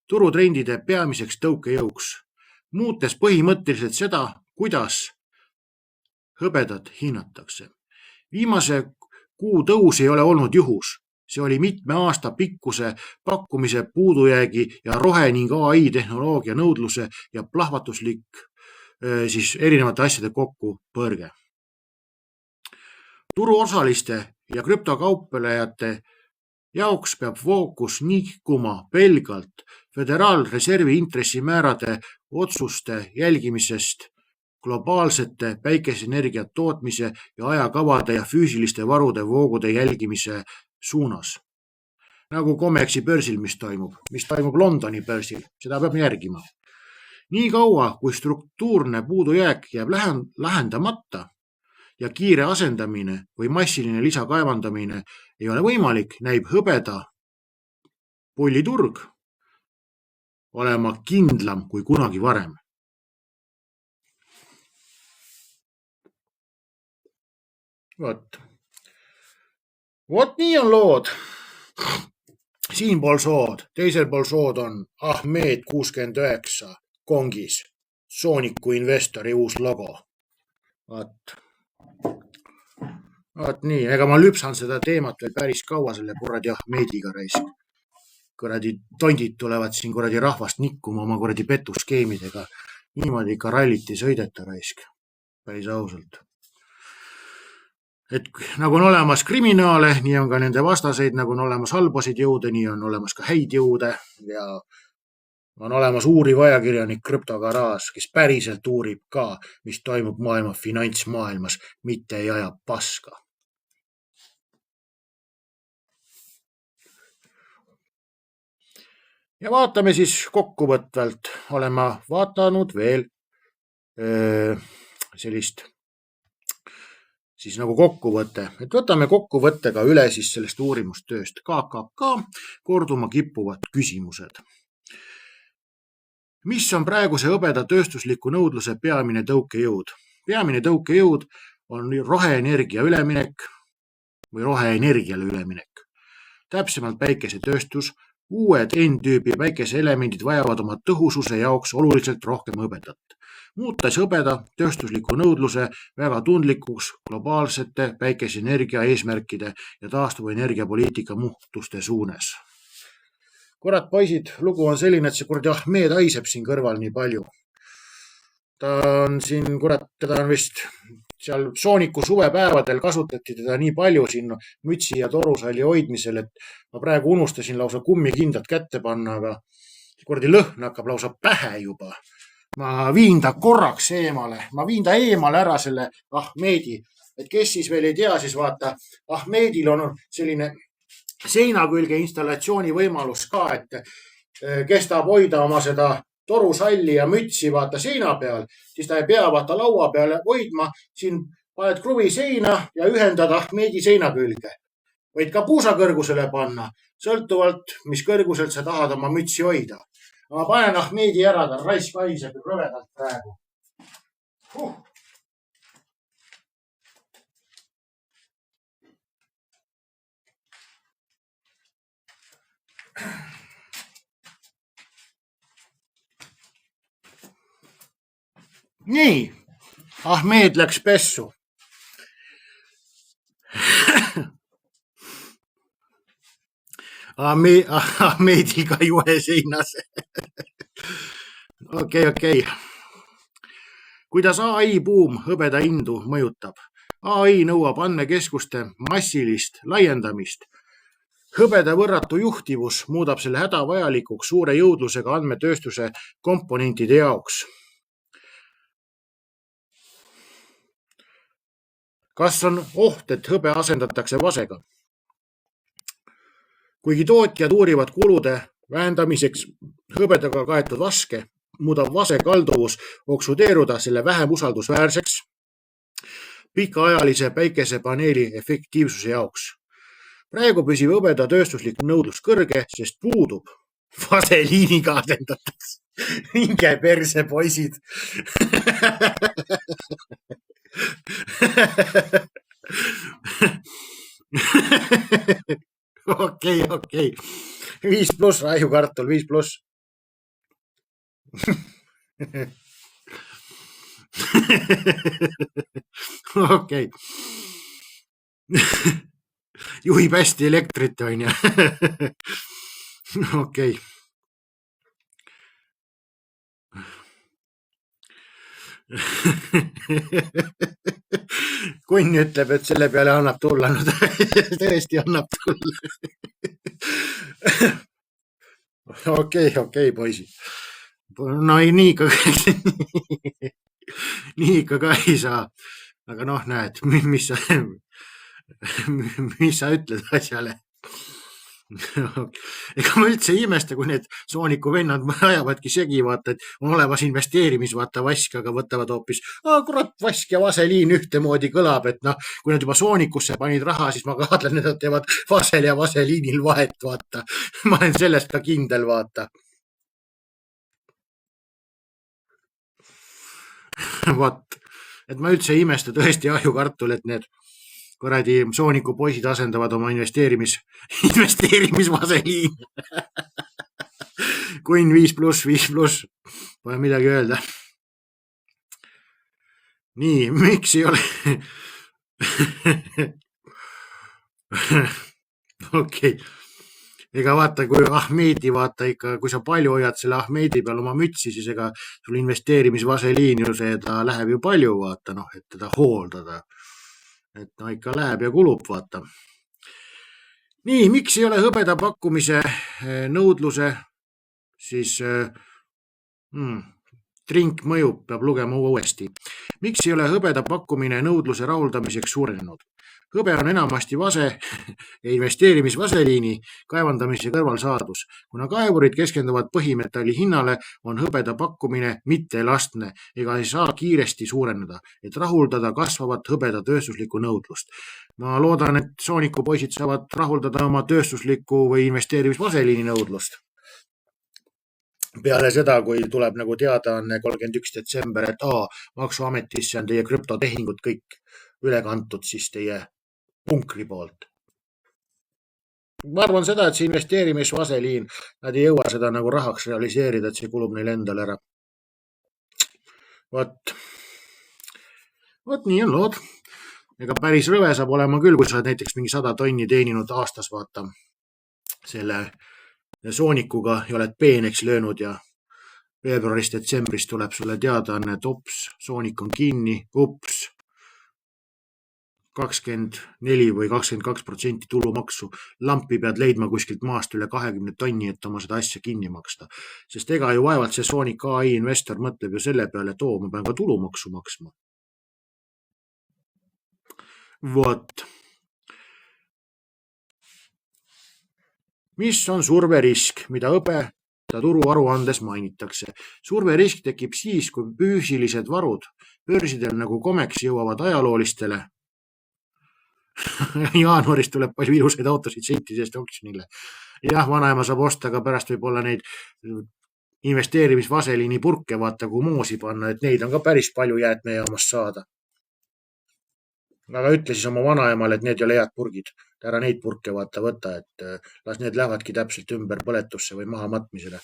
turutrendide peamiseks tõukejõuks, muutes põhimõtteliselt seda, kuidas hõbedat hinnatakse. Viimase kuu tõus ei ole olnud juhus. See oli mitme aasta pikkuse pakkumise puudujäägi ja rohe ning AI tehnoloogia nõudluse ja plahvatuslik siis erinevate asjade kokku põrge. Turuosaliste ja krüptokauplejate jaoks peab fookus nihkuma pelgalt Föderaalreservi intressimäärade otsuste jälgimisest globaalsete päikeseenergia tootmise ja ajakavade ja füüsiliste varude voogude jälgimise suunas. Nagu Comexi börsil, mis toimub Londoni börsil, seda peab järgima. Nii kaua, kui struktuurne puudujääk jääb lähendamata ja kiire asendamine või massiline lisakaevandamine ei ole võimalik, näib hõbeda pulliturg olema kindlam kui kunagi varem. Vot nii on lood. Siinpool sood, teisel pool sood on Ahmed 69 kongis, Sooniku investori uus logo. Vaat nii, ega ma lüpsan seda teemat veel päris kaua selle kuradi Ahmediga raisk. Kuradi tondid tulevad siin kuradi rahvast nikkuma oma kuradi petuskeemidega. Niimoodi ikka rallit ei sõideta raisk. Päris ausalt. Et nagu on olemas kriminaale, nii on ka nende vastaseid, nagu on olemas halbasid jõude, nii on olemas ka häid jõude ja on olemas uuriv ajakirjanik Krüptogaraas, kes päriselt uurib ka, mis toimub maailma finantsmaailmas, mitte ei aja paska. ja vaatame siis kokkuvõtvalt, olema vaatanud veel sellist siis nagu kokkuvõte, et võtame kokkuvõttega üle siis sellest uurimustööst KKK korduma kippuvad küsimused. Mis on praeguse hõbeda tööstusliku nõudluse peamine tõukejõud? Peamine tõukejõud on roheenergia üleminek või roheenergiale üleminek. Täpsemalt päikesetööstus, uued N-tüübi päikeseelemendid vajavad oma tõhususe jaoks oluliselt rohkem hõbedat. Muutas hõbeda tööstusliku nõudluse väga tundlikuks globaalsete päikeseenergia eesmärkide ja taastuvenergia poliitika muutuste suunas. Kurat, poisid, lugu on selline, et see kuradi Ahmed haiseb siin kõrval nii palju. Ta on siin, kurat, teda on vist seal Sooniku suvepäevadel kasutati teda nii palju siin mütsi ja torusalli hoidmisel, et ma praegu unustasin lausa kummikindad kätte panna, aga kuradi lõhn hakkab lausa pähe juba. Ma viin ta korraks eemale, ära selle Ahmedi, et kes siis veel ei tea, siis vaata, Ahmedil on selline seina külge installatsiooni võimalus ka, et kes tahab hoida oma seda torusalli ja mütsi vaata seina peal, siis ta ei pea vaata laua peale hoidma, siin paned kruvi seina ja ühendad Ahmedi seina külge. Võid ka puusa kõrgusele panna, sõltuvalt, mis kõrguselt sa tahad oma mütsi hoida. Ma panen Ahmedi ära, ta raisk haiseb rõvedalt praegu. Nii, Ahmed läks pessu. Ahmedil ka juhe seinas. Okei. Kuidas AI buum hõbeda hindu mõjutab? AI nõuab andmekeskuste massilist laiendamist. Hõbeda võrratu juhtivus muudab selle hädavajalikuks suure jõudlusega andmetööstuse komponentide jaoks. Kas on oht, et hõbe asendatakse vasega? Kuigi tootjad uurivad kulude vähendamiseks hõbedaga kaetud vaske, muudab vase kalduvus oksudeeruda selle vähem usaldusväärseks pikaajalise päikesepaneeli efektiivsuse jaoks. Praegu püsib hõbeda tööstuslik nõudlus kõrge, sest puudub vaseliiniga asendatakse. Hinge perse, poisid. Okei. 5+ raiukartul, 5+. Okei. Juhib hästi elektrit, on ju. Okei. Kunn ütleb, et selle peale annab tulla. Tõesti annab tulla. Okei, poisid. No nii ikka ka ei saa. Aga noh, näed, mis sa ütled asjale? Ega ma üldse ei imesta, kui need Sooniku vennad ajavadki segi, vaata, et on olemas investeerimis, vaata, vask, aga võtavad hoopis, kurat, vask ja vaseliin ühtemoodi kõlab, et noh, kui nad juba Soonikusse panid raha, siis ma kaadlen, et nad teevad vasel ja vaseliinil vahet, vaata. Ma olen sellest ka kindel, vaata. Vaat, et ma üldse ei imesta tõesti ahjukartul, et need kuradi Sooniku poisid asendavad oma investeerimisvaseliin. Kunn 5+, pole midagi öelda. Nii, miks ei ole? Okei. Ega vaata, kui Ahmedi vaata ikka, kui sa palju hoiad selle Ahmedi peal oma mütsi, siis ega sul investeerimisvaseliin ju see, ta läheb ju palju, vaata, noh, et teda hooldada. Et no ikka läheb ja kulub, vaata. Nii, miks ei ole hõbeda pakkumise nõudluse, siis trink mõjub, peab lugema uuesti. Miks ei ole hõbeda pakkumine nõudluse rahuldamiseks suurenenud? Hõbe on enamasti vase ja investeerimisvaseliini kaevandamise kõrvalsaadus. Kuna kaevurid keskenduvad põhimetalli hinnale, on hõbeda pakkumine mitteelastne ega ei saa kiiresti suureneda, et rahuldada kasvavat hõbeda tööstuslikku nõudlust. Ma loodan, et Sooniku poisid saavad rahuldada oma tööstuslikku või investeerimisvaseliini nõudlust. Peale seda, kui tuleb nagu teadaanne 31. detsember, et maksuametisse on teie krüptotehingud kõik üle kantud siis teie punkri poolt. Ma arvan seda, et see investeerimisvaseliin, nad ei jõua seda nagu rahaks realiseerida, et see kulub neil endal ära. Vot nii on lood. Ega päris rõve saab olema küll, kui sa oled näiteks mingi 100 tonni teeninud aastas, vaata, selle Soonikuga ja oled peeneks löönud ja veebruarist detsembris tuleb sulle teadaanne, et Soonik on kinni, 24 või 22% tulumaksu. Lampi pead leidma kuskilt maast üle 20 tonni, et oma seda asja kinni maksta. Sest ega ju vaevalt see Soonik AI investor mõtleb ju selle peale, et ma pean ka tulumaksu maksma. Vot. Mis on surverisk, mida hõbeda turu aruandes mainitakse? Surverisk tekib siis, kui füüsilised varud börsidel nagu komeks jõuavad ajaloolistele. Jaanuaris tuleb palju ilusaid autosid sentidest oksjonile. Jah, vanaema saab osta, aga pärast võib olla neid investeerimisvaseliini purke, vaata, kui moosi panna, et neid on ka päris palju jäätmejaamast saada. Aga ütle siis oma vanaemale, et need ei ole head purgid. Ära neid purke vaata võtta, et las need lähevadki täpselt ümber põletusse või maha matmisele.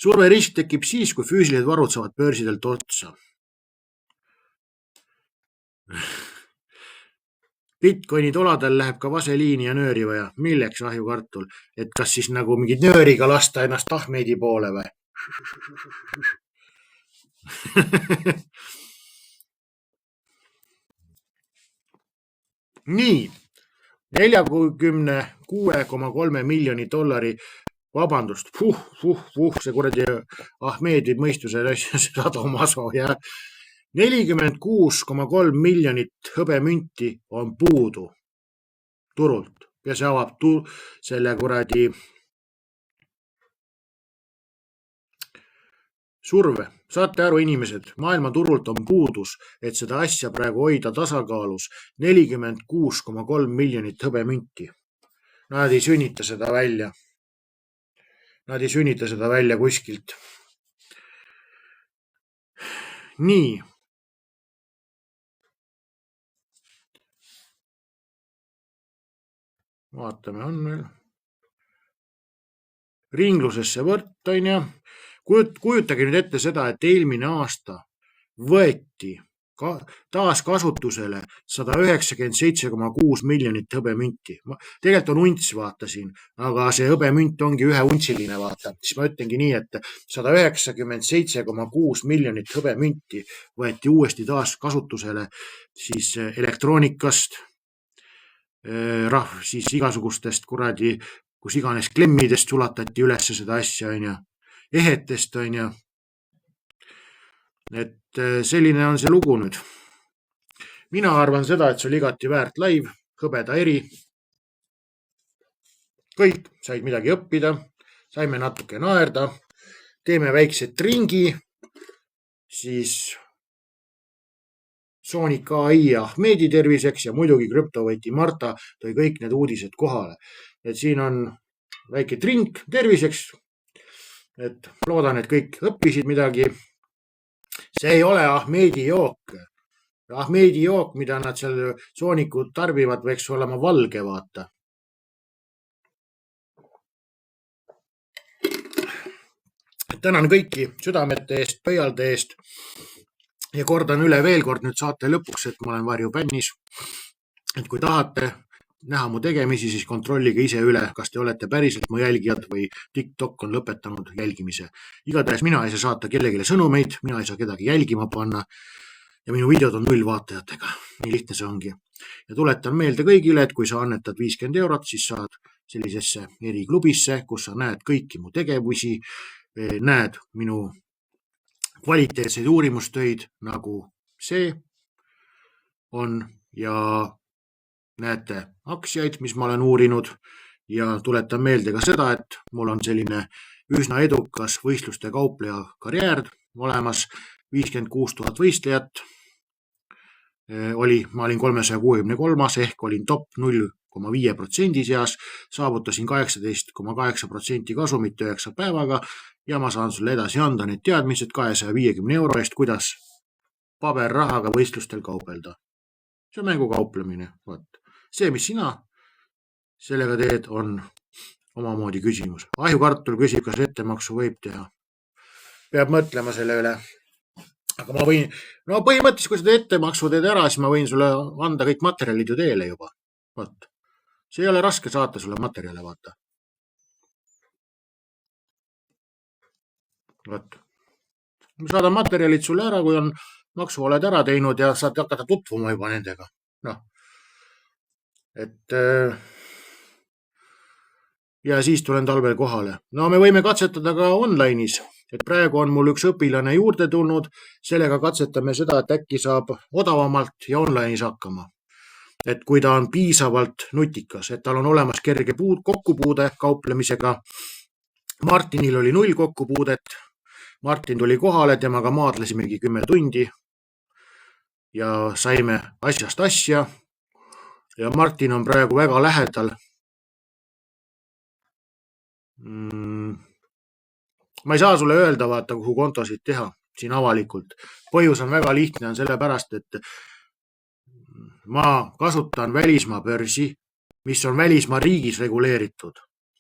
Surverisk tekib siis, kui füüsilised varud saavad börsidelt otsa. Bitcoini toladel läheb ka vaseliini ja nööri vaja. Milleks ahjukartul? Et kas siis nagu mingid nööriga lasta ennast Ahmedi poole või? Nii, 46,3 miljoni dollari, vabandust, see kuradi Ahmed viib mõistusele sadomaso ja 46,3 miljonit hõbemünti on puudu turult ja see avab selle kuradi surve. Saate aru, inimesed, maailma turult on puudus, et seda asja praegu hoida tasakaalus 46,3 miljonit hõbemünti. Nad ei sünnita seda välja. Nad ei sünnita seda välja kuskilt. Nii. Vaatame, on meil. Ringlusesse võrt, on ja. Kujutage nüüd ette seda, et eelmine aasta võeti taaskasutusele 197,6 miljonit hõbemünti. Tegelikult on unts, vaatasin, aga see hõbemünt ongi ühe untsiline, vaata. Siis ma ütlengi nii, et 197,6 miljonit hõbemünti võeti uuesti taaskasutusele siis elektroonikast, siis igasugustest kuradi, kus iganes klemmidest sulatati üles seda asja, on ja. Ehetest, on ja. Et selline on see lugu nüüd. Mina arvan seda, et see oli igati väärt live, hõbeda eri. Kõik said midagi õppida, saime natuke naerda, teeme väikse ringi, siis Soonik AI ja Ahmedi terviseks ja muidugi krüptovõti Marta tõi kõik need uudised kohale. Et siin on väike trink terviseks. Et loodan, et kõik õppisid midagi. See ei ole Ahmedi jook. Ahmedi jook, mida nad seal Soonikud tarbivad, võiks olema valge, vaata. Tänan kõiki südamete eest, pöialde eest ja kordan üle veel kord nüüd saate lõpuks, et ma olen Varju Pännis. Et kui tahate näha mu tegemisi, siis kontrollige ise üle, kas te olete päriselt mu jälgijad või TikTok on lõpetanud jälgimise. Igatahes mina ei saa saata kellegile sõnumeid, mina ei saa kedagi jälgima panna ja minu videod on 0 vaatajatega. Nii lihtne see ongi. Ja tuletan meelde kõigile, et kui sa annetad 50 €, siis saad sellisesse eriklubisse, kus sa näed kõiki mu tegevusi, näed minu kvaliteetseid uurimustöid nagu see on ja näete aktsiaid, mis ma olen uurinud ja tuletan meelde ka seda, et mul on selline üsna edukas võistluste kaupleja karjäär olemas, 56 000 võistlejat ma olin 363 ehk olin top 0,5% seas, saavutasin 18,8% kasumit 9 päevaga ja ma saan sulle edasi anda need teadmised 250 euro eest, kuidas paberrahaga võistlustel kaubelda. See on mängukauplemine. See, mis sina sellega teed, on omamoodi küsimus. Ahjukartul küsib, kas ettemaksu võib teha. Peab mõtlema selle üle. Aga ma võin, põhimõtteliselt, kui seda ettemaksu teed ära, siis ma võin sulle anda kõik materjalid ju teele juba. See ei ole raske saata sulle materjale, vaata. Ma saadan materjalid sulle ära, kui on maksu oled ära teinud ja saad hakata tutvuma juba nendega. Ja siis tulen talvel kohale. Me võime katsetada ka online'is, et praegu on mul üks õpilane juurde tulnud, sellega katsetame seda, et äkki saab odavamalt ja online'is hakkama. Et kui ta on piisavalt nutikas, et tal on olemas kerge kokkupuude kauplemisega. Martinil oli 0 kokkupuudet. Martin tuli kohale, temaga maadlesimegi 10 tundi ja saime asjast asja. Ja Martin on praegu väga lähedal. Ma ei saa sulle öelda, vaata, kuhu kontosid teha siin avalikult. Põhjus on väga lihtne, on sellepärast, et ma kasutan välismaa börsi, mis on välismaa riigis reguleeritud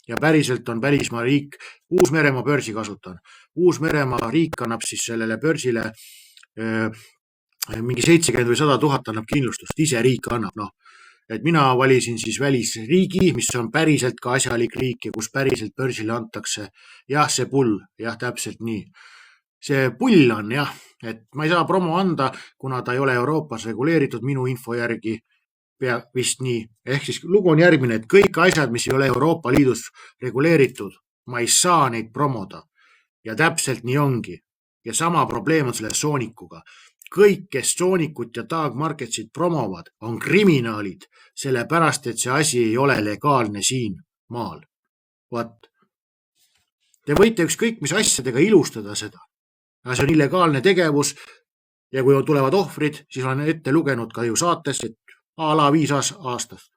ja päriselt on välismaa riik, Uus-Meremaa börsi kasutan. Uus-Meremaa riik annab siis sellele börsile mingi 70 või 100 000 annab kindlustust, ise riik annab. Et mina valisin siis välisriigi, mis on päriselt ka asjalik riik ja kus päriselt börsile antakse. Jah, see pull, jah, täpselt nii. See pull on jah, et ma ei saa promo anda, kuna ta ei ole Euroopas reguleeritud minu info järgi vist nii. Ehk siis lugu on järgmine, et kõik asjad, mis ei ole Euroopa Liidus reguleeritud, ma ei saa neid promoda. Ja täpselt nii ongi. Ja sama probleem on selle Soonikuga. Kõik, kes Soonikut ja Tag Marketsit promovad, on kriminaalid, sellepärast, et see asi ei ole legaalne siin maal. Te võite ükskõik mis asjadega ilustada seda. Aga see on illegaalne tegevus ja kui tulevad ohvrid, siis olen ette lugenud ka ju saates, et a la 5 aastast.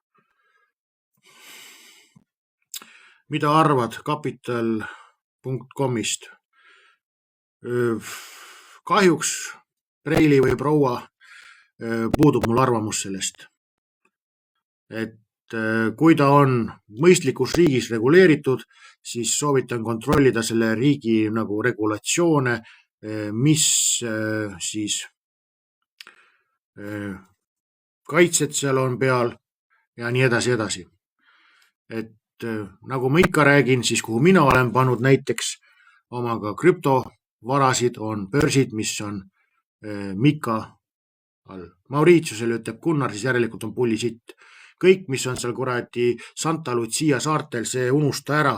Mida arvad Capital.comist? Kahjuks Preili või proua puudub mul arvamus sellest. Et kui ta on mõistlikus riigis reguleeritud, siis soovitan kontrollida selle riigi nagu regulatsioone, mis siis kaitsed seal on peal ja nii edasi. Et nagu ma ikka räägin, siis kuhu mina olen pannud näiteks omaga krüptovarasid on börsid, mis on Mika all. Mauritiusel ütleb Gunnar, siis järelikult on pulli sitt. Kõik, mis on seal kuradi Santa Lucia saartel, see unusta ära.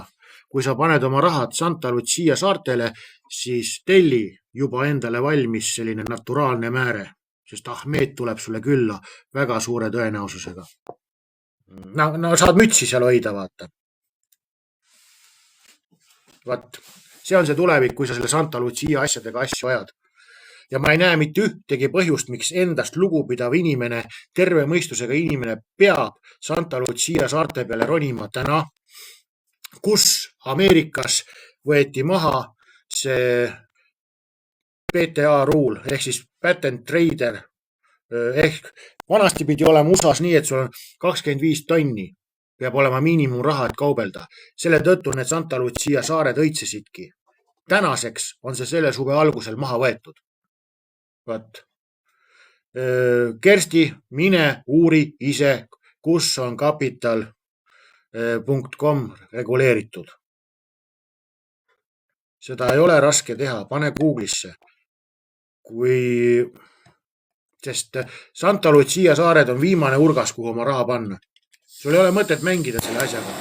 Kui sa paned oma rahad Santa Lucia saartele, siis telli juba endale valmis selline naturaalne määre, sest Ahmed tuleb sulle külla väga suure tõenäosusega. Saad mütsi seal hoida, vaata. See on see tulevik, kui sa selle Santa Lucia asjadega asju ajad. Ja ma ei näe mitte ühtegi põhjust, miks endast lugupidav inimene, terve mõistusega inimene peab Santa Lucia saarte peale ronima täna, kus Ameerikas võeti maha see PTA rule ehk siis patent trader ehk vanasti pidi olema USAs nii, et sul on 25 tonni peab olema miinimumraha, et kaubelda. Selle tõttu need Santa Lucia saared õitsesidki. Tänaseks on see selle suve algusel maha võetud. Kersti, mine uuri ise, kus on Capital.com reguleeritud. Seda ei ole raske teha, pane Google'isse. Sest Santa Lucia saared on viimane urgas, kuhu oma raha panna. Sul ei ole mõtet mängida selle asjaga.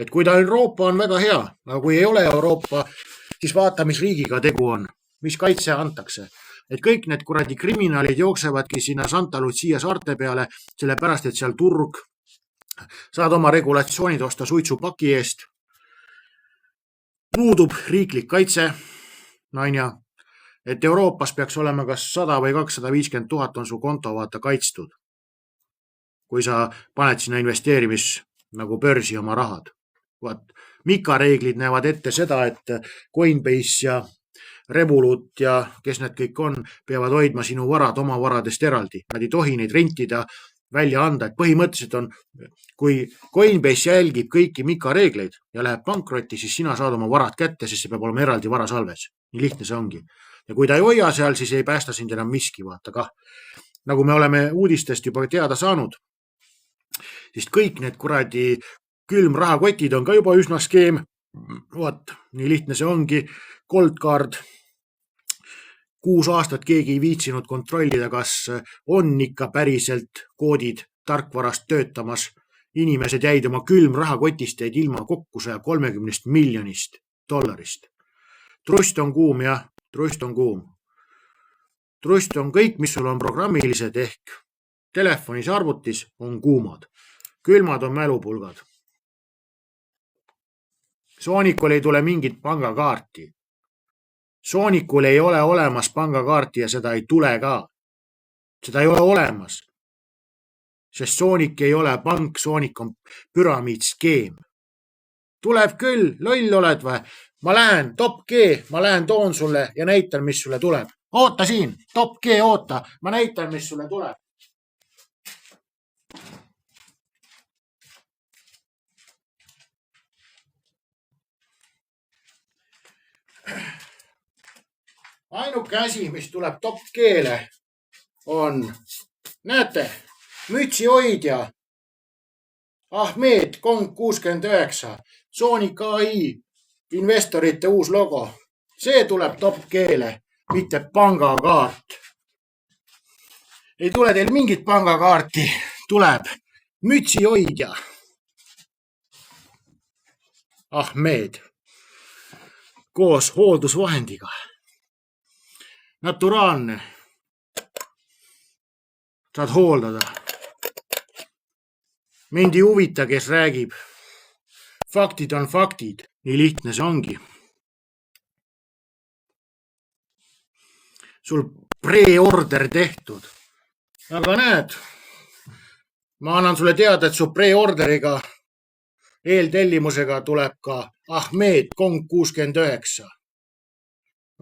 et kui ta Euroopa on väga hea, aga kui ei ole Euroopa, siis vaata, mis riigiga tegu on, mis kaitse antakse. Et kõik need kuradi kriminaalid jooksevadki sinna Santa Lucia saarte peale, sellepärast, et seal turg, saad oma regulatsioonid osta suitsupaki eest, puudub riiklik kaitse, et Euroopas peaks olema kas 100 või 250 000 on su konto vaata kaitstud, kui sa paned sinna investeerimis nagu börsi oma rahad. Mika reeglid näevad ette seda, et Coinbase ja Revolut ja kes need kõik on, peavad hoidma sinu varad oma varadest eraldi. Nad ei tohi neid rentida, välja anda, et põhimõtteliselt on, kui Coinbase jälgib kõiki Mika reegleid ja läheb pankrotti, siis sina saad oma varad kätte, sest see peab olema eraldi varasalves. Nii lihtne see ongi. Ja kui ta ei hoia seal, siis ei päästa sind enam miski, vaata kah. Nagu me oleme uudistest juba teada saanud, siis kõik need kuradi külmrahakotid on ka juba üsna skeem. Nii lihtne see ongi. Gold Card. 6 aastat keegi ei viitsinud kontrollida, kas on ikka päriselt koodid tarkvarast töötamas. Inimesed jäid oma külmrahakotist jäid ilma kokku 130 miljonist dollarist. Trust on kuum, jah. Trust on kuum. Trust on kõik, mis sul on programmilised ehk telefonis, arvutis on kuumad. Külmad on mälupulgad. Soonikul ei tule mingit pangakaarti. Soonikul ei ole olemas pangakaarti ja seda ei tule ka. Seda ei ole olemas. Sest Soonik ei ole pank, Soonik on püramiidskeem. Tuleb küll, loll oled või? Ma lähen, top G, ma lähen toon sulle ja näitan, mis sulle tuleb. Oota siin, top G, oota, ma näitan, mis sulle tuleb. Ainuke asi, mis tuleb top G-le on, näete, mütsi hoidja, Ahmed Kong 69, Sonic AI, investorite uus logo. See tuleb top G-le, mitte pangakaart. Ei tule teil mingit pangakaarti, tuleb mütsi hoidja. Ahmed koos hooldusvahendiga. Naturaalne. Saad hooldada. Mind ei huvita, kes räägib. Faktid on faktid. Nii lihtne see ongi. Sul pre-order tehtud. Aga näed, ma annan sulle teada, et su pre-orderiga, eeltellimusega tuleb ka Ahmed Kong 69.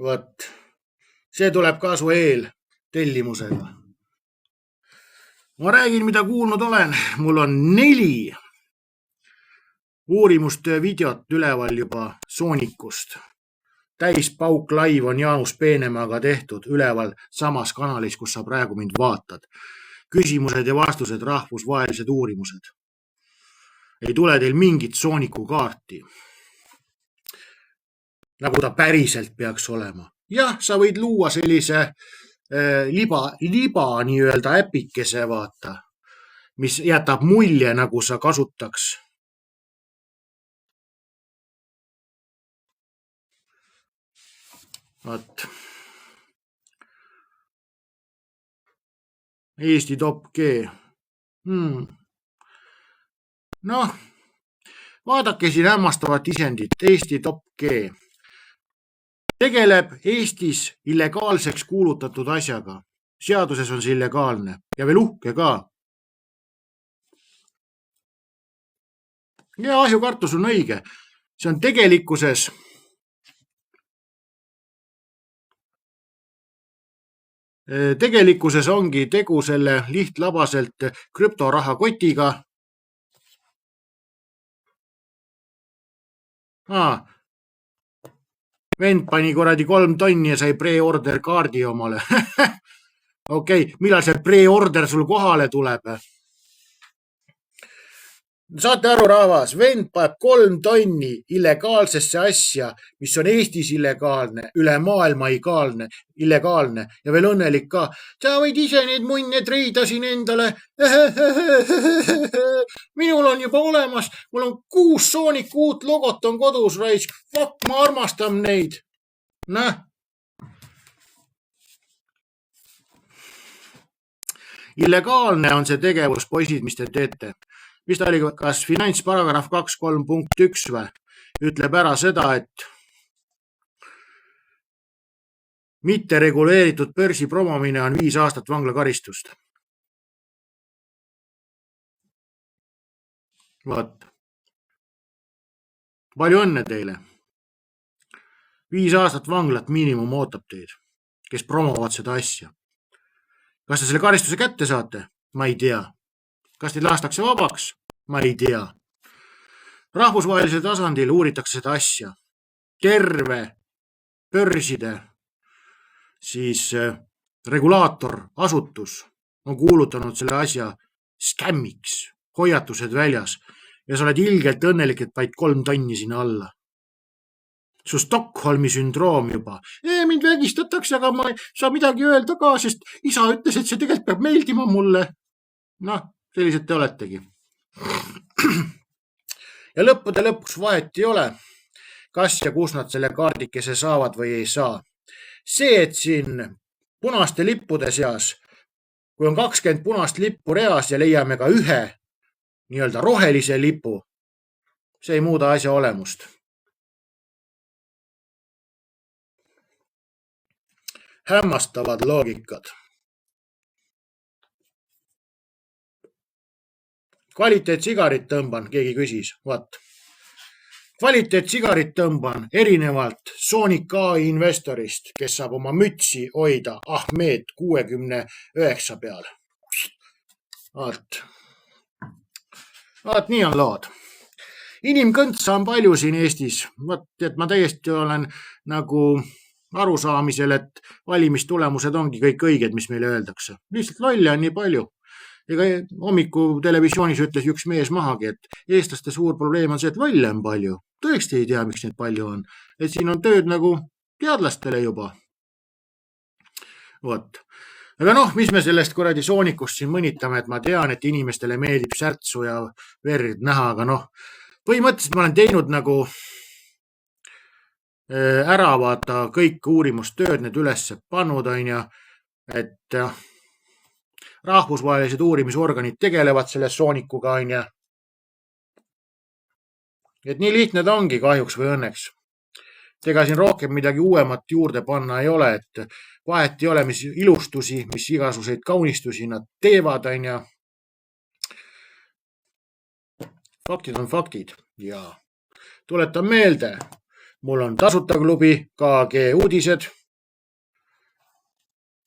Võt. See tuleb ka su eeltellimusega. Ma räägin, mida kuulnud olen. Mul on 4 uurimustöö videot üleval juba Soonikust. Täispauk live on Jaanus Peenemaaga tehtud üleval samas kanalis, kus sa praegu mind vaatad. Küsimused ja vastused, rahvusvahelised uurimused. Ei tule teil mingit Sooniku kaarti. Nagu ta päriselt peaks olema. Jah, sa võid luua sellise liba nii-öelda äpikese, vaata, mis jätab mulje, nagu sa kasutaks. Vaat. Eesti top G. Noh, vaadake siin hämmastavat isendit. Eesti top G. Tegeleb Eestis illegaalseks kuulutatud asjaga. Seaduses on see illegaalne ja veel uhke ka. Ja ahjukartus on õige. See on tegelikkuses ongi tegu selle lihtlabaselt krüptorahakotiga. Vend pani kuradi 3 tonni ja sai pre-order kaardi omale. Okei, millal see pre-order sul kohale tuleb? saate aru, rahvas, vend paneb 3 tonni illegaalsesse asja, mis on Eestis illegaalne, üle maailma illegaalne ja veel õnnelik ka. Sa võid ise neid munne triida siin endale. Minul on juba olemas, mul on 6 Sooniku uut logot on kodus, raisk. Fuck, ma armastan neid. Näh. Illegaalne on see tegevus, poisid, mis te teete. Mis ta oli, kas finantsparagrahv 2.3.1 või? Ütleb ära seda, et mitte reguleeritud börsi promomine on 5 aastat vanglakaristust. Vaat. Palju õnne teile. 5 aastat vanglat miinimum ootab teid, kes promovad seda asja. Kas te selle karistuse kätte saate? Ma ei tea. Kas teid lastakse vabaks? Ma ei tea. Rahvusvahelisel tasandil uuritakse seda asja. Terve börside siis regulaator, asutus on kuulutanud selle asja skämmiks, hoiatused väljas ja sa oled ilgelt õnnelik, et paid 3 tonni sinna alla. Su Stockholmi sündroom juba. Mind vägistatakse, aga ma ei saa midagi öelda ka, sest isa ütles, et see tegelikult peab meeldima mulle. Noh, sellised te oletegi. Ja lõppude lõpuks vahet ei ole, kas ja kus nad selle kaardikese saavad või ei saa. See, et siin punaste lippude seas, kui on 20 punast lippu reas ja leiame ka ühe nii-öelda rohelise lipu, see ei muuda asja olemust. Hämmastavad loogikad. Kvaliteetsigarit tõmban, keegi küsis. Vaat. Kvaliteetsigarit tõmban erinevalt Sonic AI investorist, kes saab oma mütsi hoida Ahmed 69 peal. Vaat, nii on lood. Inimkõntsa on palju siin Eestis. Vaat, et ma täiesti olen nagu arusaamisel, et valimistulemused ongi kõik õiged, mis meile öeldakse. Lihtsalt lolle on nii palju. Ega hommiku televisioonis ütles üks mees mahagi, et eestlaste suur probleem on see, et lolle on palju. Tõesti ei tea, miks neid palju on. Et siin on tööd nagu teadlastele juba. Vot. Aga noh, mis me sellest kuradi Soonikust siin mõnitame, et ma tean, et inimestele meeldib särtsu ja verd näha, aga noh, põhimõtteliselt ma olen teinud nagu ära vaata kõik uurimustööd, need üles pannud on ja, et rahvusvahelised uurimisorganid tegelevad selle Soonikuga on ja. Et nii lihtne ta ongi kahjuks või õnneks. Ega siin rohkem midagi uuemat juurde panna ei ole, et vahet ei ole, mis ilustusi, mis igasuguseid kaunistusi nad teevad on ja. Faktid on faktid ja tuletan meelde, mul on tasuta klubi KG uudised.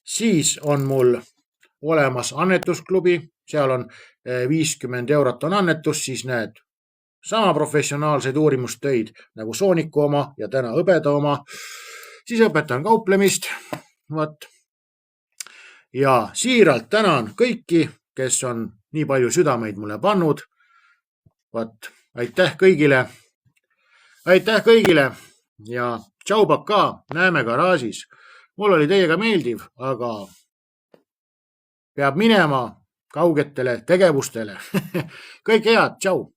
Siis on mul olemas annetusklubi, seal on 50 eurot on annetus, siis näed sama professionaalseid uurimustöid nagu Sooniku oma ja täna õbeda oma. Siis õpetan kauplemist. Vaat. Ja siiralt tänan kõiki, kes on nii palju südameid mulle pannud. Vaat, aitäh kõigile. Aitäh kõigile ja tšau paka, näeme garaažis. Mul oli teiega meeldiv, aga peab minema kaugetele tegevustele. Kõik head, tšau!